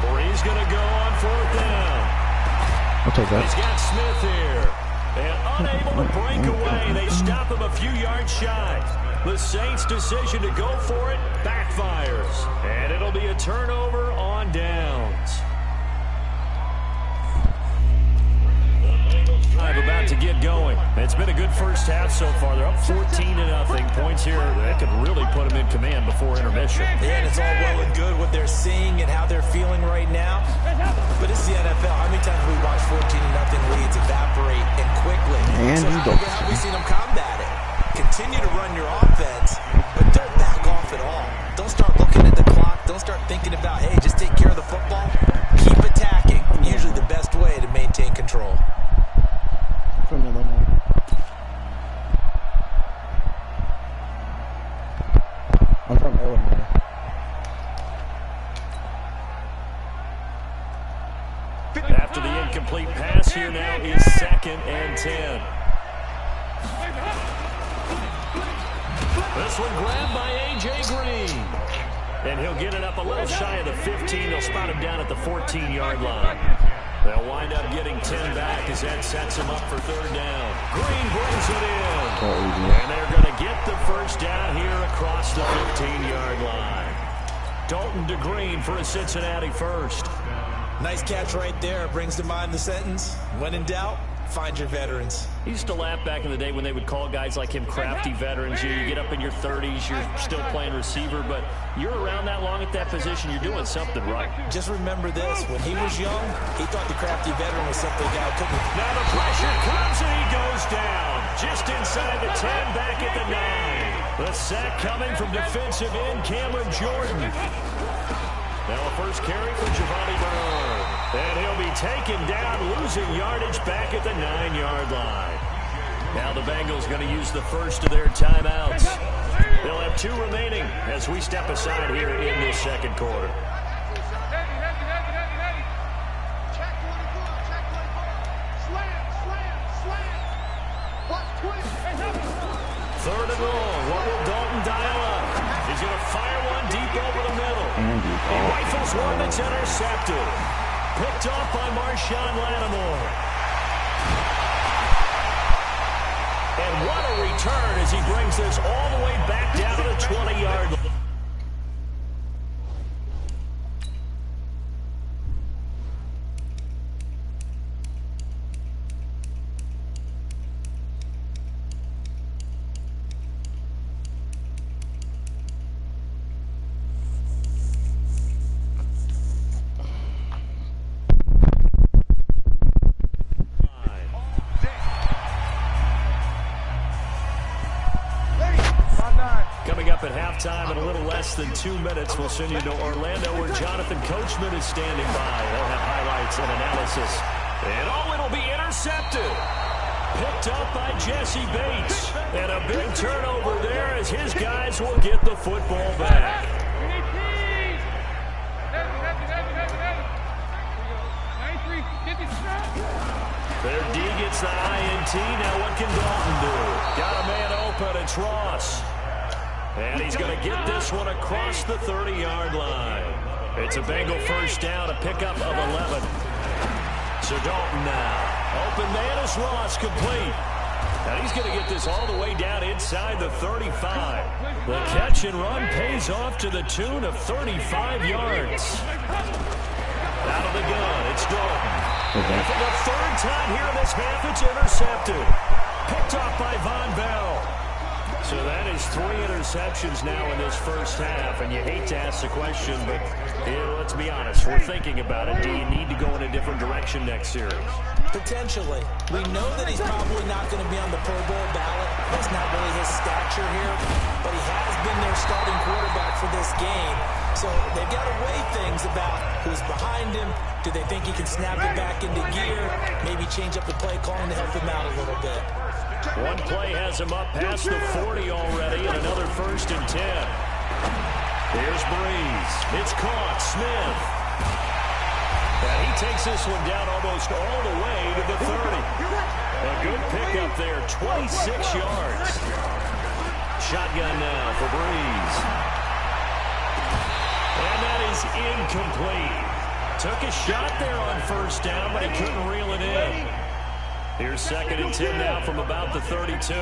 [SPEAKER 3] Breeze gonna go on 4th down.
[SPEAKER 8] I'll take that.
[SPEAKER 3] He's got Smith here. And unable to break away. They stop him a few yards shy. The Saints' decision to go for it backfires. And it'll be a turnover on downs. About to get going. It's been a good first half so far. They're up 14-0. Points here that could really put them in command before intermission.
[SPEAKER 4] Yeah, and it's all well and good what they're seeing and how they're feeling right now. But it's the NFL. How many times have we watched 14-0 leads evaporate and quickly?
[SPEAKER 8] And
[SPEAKER 4] so how have we seen them combat it? Continue to run your offense, but don't back off at all. Don't start looking at the clock. Don't start thinking about, hey, just take care of the football. Keep attacking. Usually the best way to maintain control.
[SPEAKER 8] From Illinois. I'm from Illinois.
[SPEAKER 3] After the incomplete pass, here now is 2nd and 10. This one grabbed by A.J. Green. And he'll get it up a little shy of the 15. They'll spot him down at the 14-yard line. They'll wind up getting 10 back as that sets him up for 3rd down. Green brings it in. And they're going to get the first down here across the 15-yard line. Dalton to Green for a Cincinnati first.
[SPEAKER 4] Nice catch right there. Brings to mind the sentence, when in doubt, find your veterans.
[SPEAKER 3] He used to laugh back in the day when they would call guys like him crafty veterans. You get up in your 30s, you're still playing receiver, but you're around that long at that position, you're doing something right.
[SPEAKER 4] Just remember this, when he was young, he thought the crafty veteran was simply a guy who couldn't.
[SPEAKER 3] Now the pressure comes and he goes down. Just inside the 10, back at the 9. The sack coming from defensive end Cameron Jordan. Now a first carry for Giovanni Bernard. And he'll be taken down, losing yardage back at the 9-yard line. Now the Bengals going to use the first of their timeouts. They'll have 2 remaining as we step aside here in this second quarter. Third and long. What will Dalton dial up? He's going to fire one deep over the middle. He rifles one that's intercepted. Picked off by Marshawn Lattimore. And what a return as he brings this all the way back down to the 20-yard line. Time in a little less than 2 minutes. We'll send you to Orlando where Jonathan Coachman is standing by. They'll have highlights and analysis. And it'll be intercepted. Picked up by Jesse Bates. And a big turnover there as his guys will get the football back. Their D gets the INT. Now what can Dalton do? Got a man open. It's Ross. And he's going to get this one across the 30-yard line. It's a Bengal first down, a pickup of 11. So Dalton now. Open man is Ross, complete. And he's going to get this all the way down inside the 35. The catch and run pays off to the tune of 35 yards. Out of the gun, it's Dalton. And for the 3rd time here in this half, it's intercepted. Picked off by Von Bell. So that is 3 interceptions now in this first half, and you hate to ask the question, but let's be honest, we're thinking about it. Do you need to go in a different direction next series?
[SPEAKER 4] Potentially. We know that he's probably not going to be on the Pro Bowl ballot. That's not really his stature here, but he has been their starting quarterback for this game. So they've got to weigh things about who's behind him. Do they think he can snap it back into gear? Maybe change up the play calling to help him out a little bit.
[SPEAKER 3] One play has him up past the 40 already, and another 1st and 10. Here's Breeze. It's caught. Smith. And he takes this one down almost all the way to the 30. A good pickup there, 26 yards. Shotgun now for Breeze. And that is incomplete. Took a shot there on 1st down, but he couldn't reel it in. Here's 2nd and 10 now from about the 32.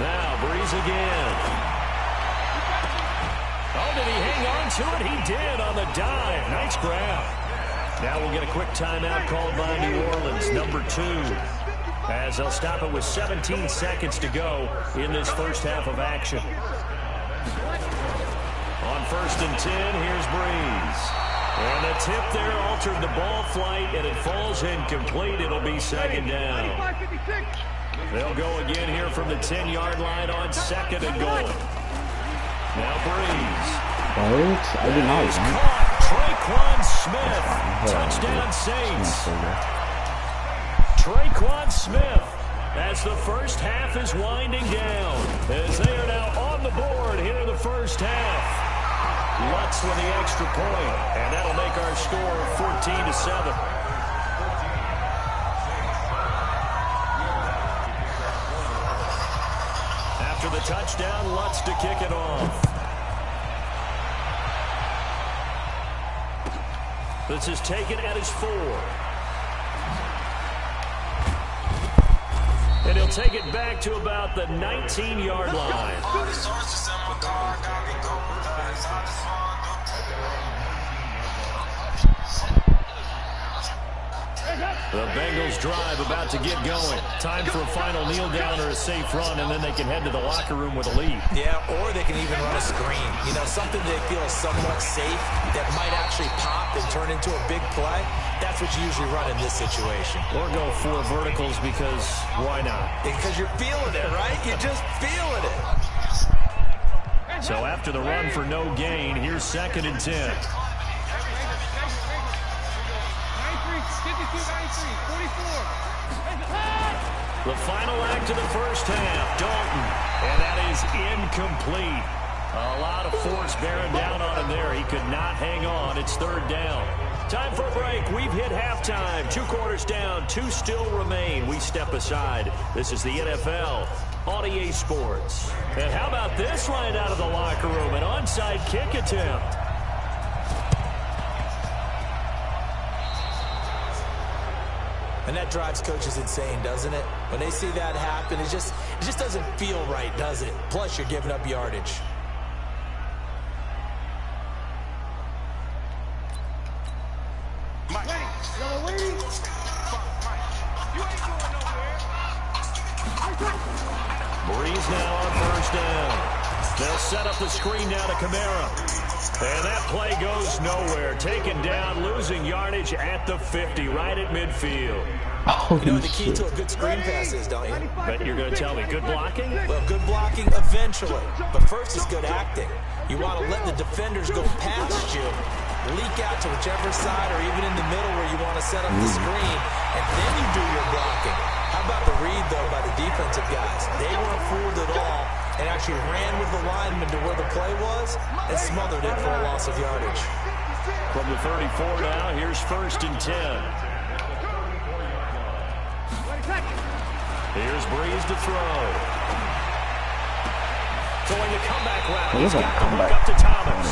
[SPEAKER 3] Now, Breeze again. Oh, did he hang on to it? He did on the dive. Nice grab. Now we'll get a quick timeout called by New Orleans, number 2. As they'll stop it with 17 seconds to go in this first half of action. On 1st and 10, here's Breeze. And the tip there altered the ball flight, and it falls incomplete. It'll be 2nd down. They'll go again here from the 10-yard line on 2nd and goal. Now Breeze.
[SPEAKER 8] I did not.
[SPEAKER 3] He's caught. Traquan Smith. Touchdown Saints. Traquan Smith as the first half is winding down. As they are now on the board here in the first half. Lutz with the extra point, and that'll make our score 14-7. After the touchdown, Lutz to kick it off. This is taken at his 4. And he'll take it back to about the 19-yard line. The Bengals drive about to get going. Time for a final kneel down or a safe run, and then they can head to the locker room with a lead.
[SPEAKER 4] Yeah, or they can even run a screen. You know, something they feel is somewhat safe that might actually pop and turn into a big play. That's what you usually run in this situation.
[SPEAKER 3] Or go 4 verticals because why not?
[SPEAKER 4] Because you're feeling it, right? You're just feeling it.
[SPEAKER 3] So after the run for no gain, here's 2nd and 10.
[SPEAKER 1] 44.
[SPEAKER 3] The final act of the first half, Dalton, and that is incomplete. A lot of force bearing down on him there. He could not hang on. It's 3rd down. Time for a break. We've hit halftime. 2 quarters down, 2 still remain. We step aside. This is the NFL on EA Sports. And how about this right out of the locker room? An onside kick attempt.
[SPEAKER 4] And that drives coaches insane, doesn't it? When they see that happen, it just doesn't feel right, does it? Plus, you're giving up yardage.
[SPEAKER 3] Breeze now on 1st down. They'll set up the screen now to Kamara. And that play goes nowhere. Taken down, losing yardage at the 50, right at midfield.
[SPEAKER 4] You know what the key to a good screen pass is, don't you?
[SPEAKER 3] But you're going to tell me, good blocking?
[SPEAKER 4] Well, good blocking eventually. But first is good acting. You want to let the defenders go past you, leak out to whichever side or even in the middle where you want to set up the screen, and then you do your blocking. How about the read, though, by the defensive guys? They weren't fooled at all and actually ran with the lineman to where the play was and smothered it for a loss of yardage.
[SPEAKER 3] From the 34 now, here's 1st and 10. Here's Breeze to throw. Throwing the comeback route. He's got the hook up to Thomas.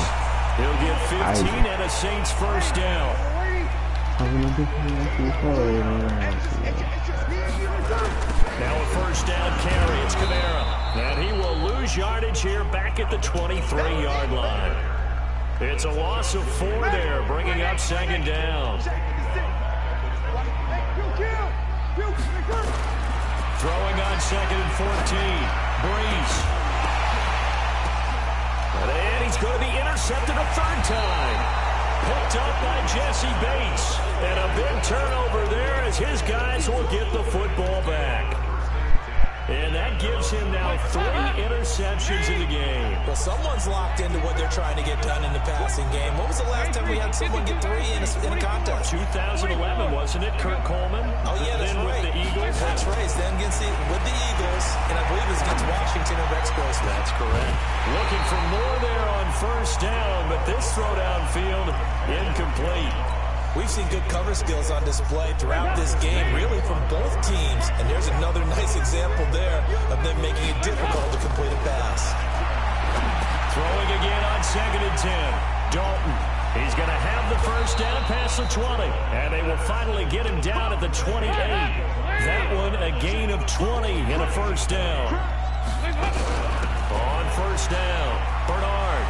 [SPEAKER 3] He'll get 15 and a Saints 1st down. Now a 1st down carry. It's Kamara. And he will lose yardage here back at the 23-yard line. It's a loss of 4 there, bringing up 2nd down. Throwing on 2nd and 14. Breeze. And he's going to be intercepted a 3rd time. Picked up by Jesse Bates. And a big turnover there as his guys will get the football back. And that gives him now 3 interceptions in the game.
[SPEAKER 4] Well, someone's locked into what they're trying to get done in the passing game. When was the last time we had someone get 3 in a contest?
[SPEAKER 3] 2011, wasn't it, Kurt Coleman?
[SPEAKER 4] Oh, yeah, that's
[SPEAKER 3] then
[SPEAKER 4] right.
[SPEAKER 3] With the Eagles.
[SPEAKER 4] That's right. Then with the Eagles, and I believe it was against Washington and Rex Grossman.
[SPEAKER 3] That's correct. Looking for more there on 1st down, but this throw downfield incomplete.
[SPEAKER 4] We've seen good cover skills on display throughout this game, really from both teams. And there's another nice example there of them making it difficult to complete a pass.
[SPEAKER 3] Throwing again on 2nd and 10. Dalton. He's going to have the 1st down past the 20. And they will finally get him down at the 28. That one a gain of 20 in a 1st down. On 1st down, Bernard.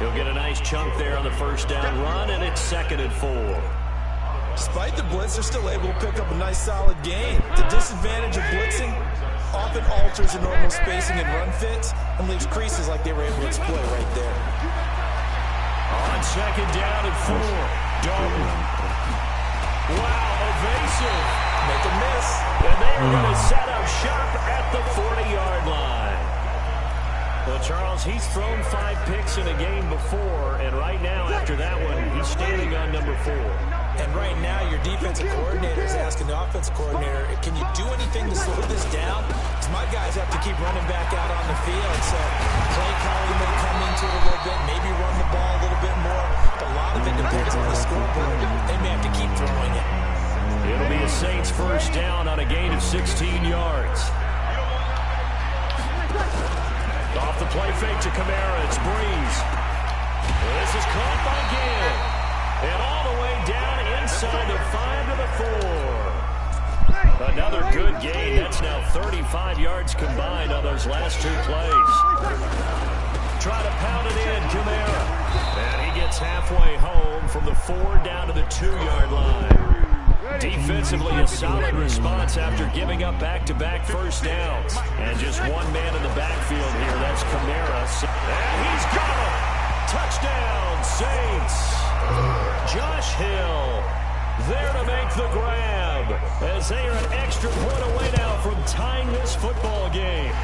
[SPEAKER 3] He'll get a nice chunk there on the 1st down run, and it's 2nd and 4.
[SPEAKER 4] Despite the blitz, they're still able to pick up a nice solid gain. The disadvantage of blitzing often alters the normal spacing and run fits and leaves creases like they were able to exploit right there.
[SPEAKER 3] On 2nd down and 4, Dalton. Wow, evasive.
[SPEAKER 4] Make a miss.
[SPEAKER 3] And they are going to set up shop at the 40-yard line. Well, Charles, he's thrown 5 picks in a game before, and right now, after that one, he's standing on number 4.
[SPEAKER 4] And right now, your defensive coordinator is asking the offensive coordinator, can you do anything to slow this down? Because my guys have to keep running back out on the field. So play calling may come into it a little bit, maybe run the ball a little bit more. But a lot of it depends on the scoreboard. They may have to keep throwing it.
[SPEAKER 3] It'll be a Saints 1st down on a gain of 16 yards. Off the play fake to Kamara, it's Breeze. This is caught by Gibb. And all the way down inside the 5 to the 4. Another good gain. That's now 35 yards combined on those last 2 plays. Try to pound it in, Kamara. And he gets gets halfway home from the 4 down to the 2-yard line. Defensively, a solid response after giving up back-to-back first downs. And just one man in the backfield here. That's Kamara. And he's got him. Touchdown, Saints. Josh Hill there to make the grab as they are an extra point away now from tying this football game.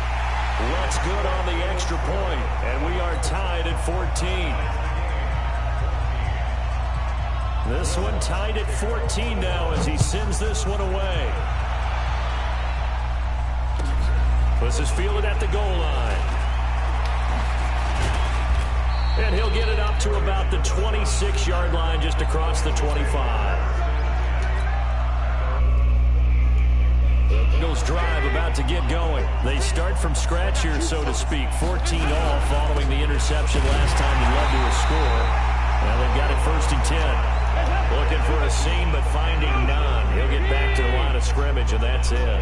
[SPEAKER 3] Looks good on the extra point, and we are tied at 14. This one tied at 14 now as he sends this one away. This is fielded at the goal line. And he'll get it up to about the 26-yard line, just across the 25. Eagles drive about to get going. They start from scratch here, so to speak. 14 all following the interception last time that led to a score. Well, they've got it 1st and 10. Looking for a seam, but finding none. He'll get back to the line of scrimmage, and that's it.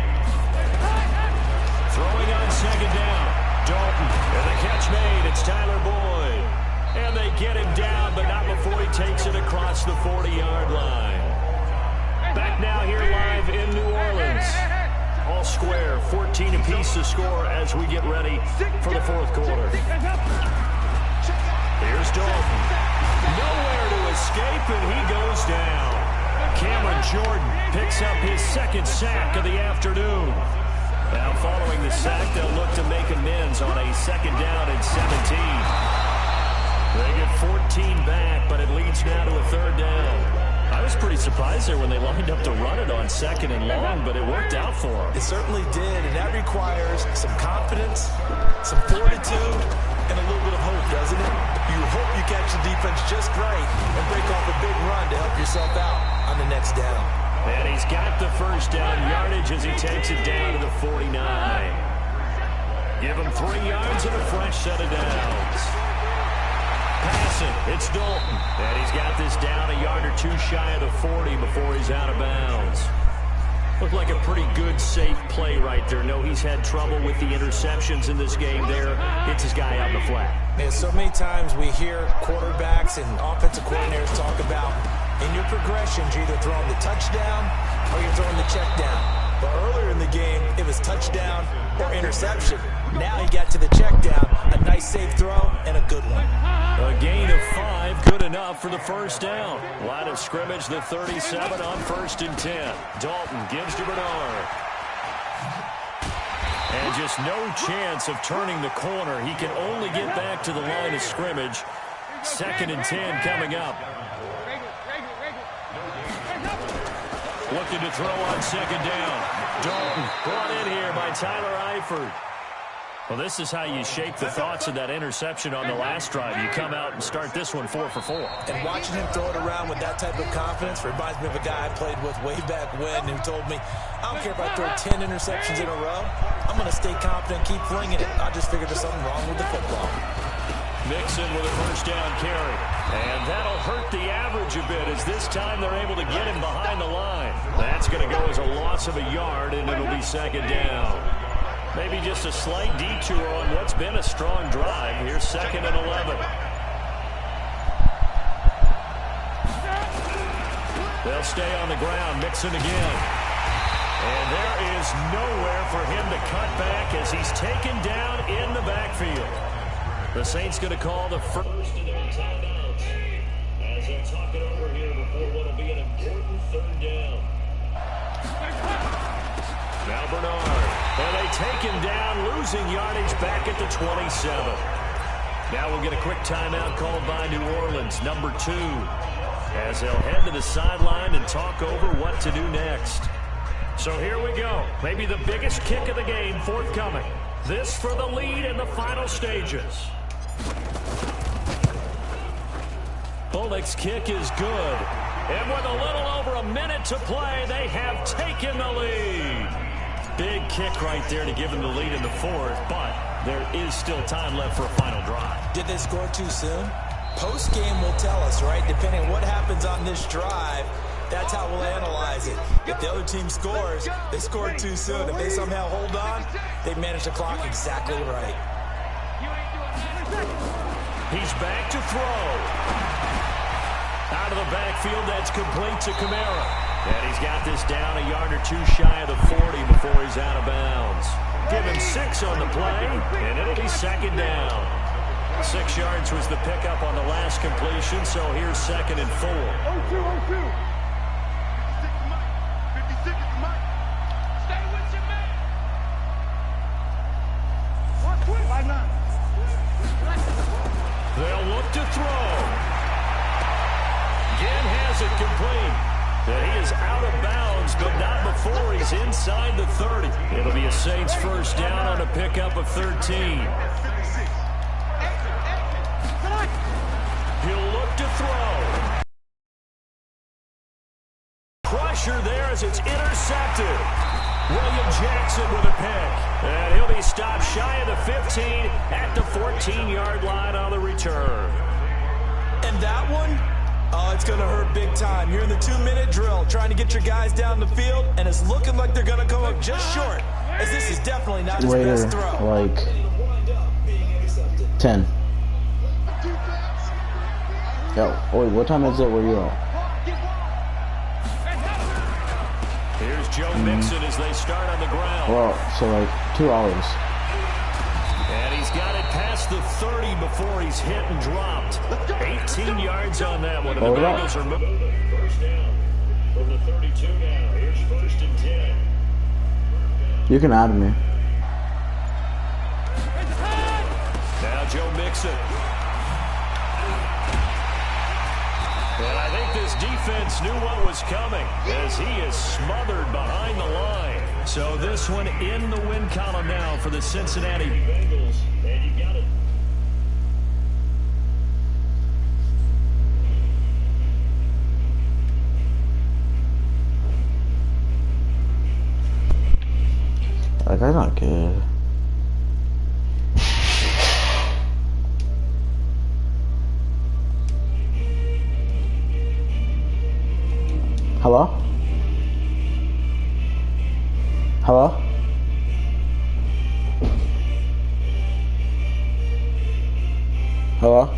[SPEAKER 3] Throwing on 2nd down. Dalton, and the catch made. It's Tyler Boyd. And they get him down, but not before he takes it across the 40-yard line. Back now here live in New Orleans. All square, 14 apiece to score as we get ready for the 4th quarter. Here's Dalton. Nowhere to escape, and he goes down. Cameron Jordan picks up his 2nd sack of the afternoon. Now following the sack, they'll look to make amends on a 2nd down and 17. They get 14 back, but it leads now to a 3rd down. I was pretty surprised there when they lined up to run it on 2nd and long, but it worked out for them.
[SPEAKER 4] It certainly did, and that requires some confidence, some fortitude, and a little bit of hope, doesn't it? You hope you catch the defense just right and break off a big run to help yourself out on the next down.
[SPEAKER 3] And he's got the 1st down yardage as he takes it down to the 49. Give him 3 yards and a fresh set of downs. Passing, it's Dalton. And he's got this down a yard or 2 shy of the 40 before he's out of bounds. Looked like a pretty good, safe play right there. No, he's had trouble with the interceptions in this game there. Hits his guy out in the flat.
[SPEAKER 4] Man, so many times we hear quarterbacks and offensive coordinators talk about in your progressions, you're either throwing the touchdown or you're throwing the check down. But earlier in the game, it was touchdown or interception. Now he got to the check down, a nice safe throw, and a good one.
[SPEAKER 3] A gain of 5, good enough for the 1st down. Line of scrimmage, the 37 on 1st and 10. Dalton gives to Bernard. And just no chance of turning the corner. He can only get back to the line of scrimmage. 2nd and 10 coming up. Looking to throw on 2nd down. Dalton brought in here by Tyler Eifert. Well, this is how you shape the thoughts of that interception on the last drive. You come out and start this one 4 for 4.
[SPEAKER 4] And watching him throw it around with that type of confidence reminds me of a guy I played with way back when who told me, I don't care if I throw 10 interceptions in a row. I'm going to stay confident, keep flinging it. I just figured there's something wrong with the football.
[SPEAKER 3] Mixon with a 1st down carry. And that'll hurt the average a bit as this time they're able to get him behind the line. That's going to go as a loss of a yard, and it'll be 2nd down. Maybe just a slight detour on what's been a strong drive. Here's 2nd and 11. They'll stay on the ground. Mixon again. And there is nowhere for him to cut back as he's taken down in the backfield. The Saints going to call the first of their timeouts as they'll talk it over here before what will be an important 3rd down. Now Bernard. And they take him down, losing yardage back at the 27. Now we'll get a quick timeout called by New Orleans, number 2, as they'll head to the sideline and talk over what to do next. So here we go. Maybe the biggest kick of the game forthcoming. This for the lead in the final stages. Bullock's kick is good. And with a little over a minute to play, they have taken the lead. Big kick right there to give them the lead in the 4th, but there is still time left for a final drive.
[SPEAKER 4] Did they score too soon? Post-game will tell us, right? Depending on what happens on this drive, that's how we'll analyze it. If the other team scores, they scored too soon. If they somehow hold on, they manage the clock exactly right.
[SPEAKER 3] He's back to throw. Out of the backfield, that's complete to Kamara. And he's got this down a yard or two shy of the 40 before he's out of bounds. Give him 6 on the play, and it'll be second down. 6 yards was the pickup on the last completion, so here's 2nd and 4.
[SPEAKER 6] 0-2, 0-2. 56 at the mic. Stay with your man. 5-9.
[SPEAKER 3] They'll look to throw. Ginn has it complete. And he is out of bounds, but not before he's inside the 30. It'll be a Saints first down on a pickup of 13. He'll look to throw. Pressure there as it's intercepted. William Jackson with a pick. And he'll be stopped shy of the 15 at the 14-yard line on the return.
[SPEAKER 4] And that one? Oh, it's going to hurt big time. You're in the 2-minute drill trying to get your guys down the field, and it's looking like they're going to come up just short, as this is definitely not his best throw.
[SPEAKER 8] Like 10. Yo, wait, what time is it where you at?
[SPEAKER 3] Here's Joe Mixon as they start on the ground.
[SPEAKER 8] Well, so like 2 hours.
[SPEAKER 3] And he's got it past the 30 before he's hit and dropped. 18 yards on that one. And the Bengals are moving. First down from the 32 now. Here's 1st and 10.
[SPEAKER 8] You can add me.
[SPEAKER 3] Now Joe Mixon. And I think this defense knew what was coming as he is smothered behind the line. So this one in the win column now for the Cincinnati Bengals. And you got it.
[SPEAKER 8] Like, I'm not good. Hello? Hello? Hello?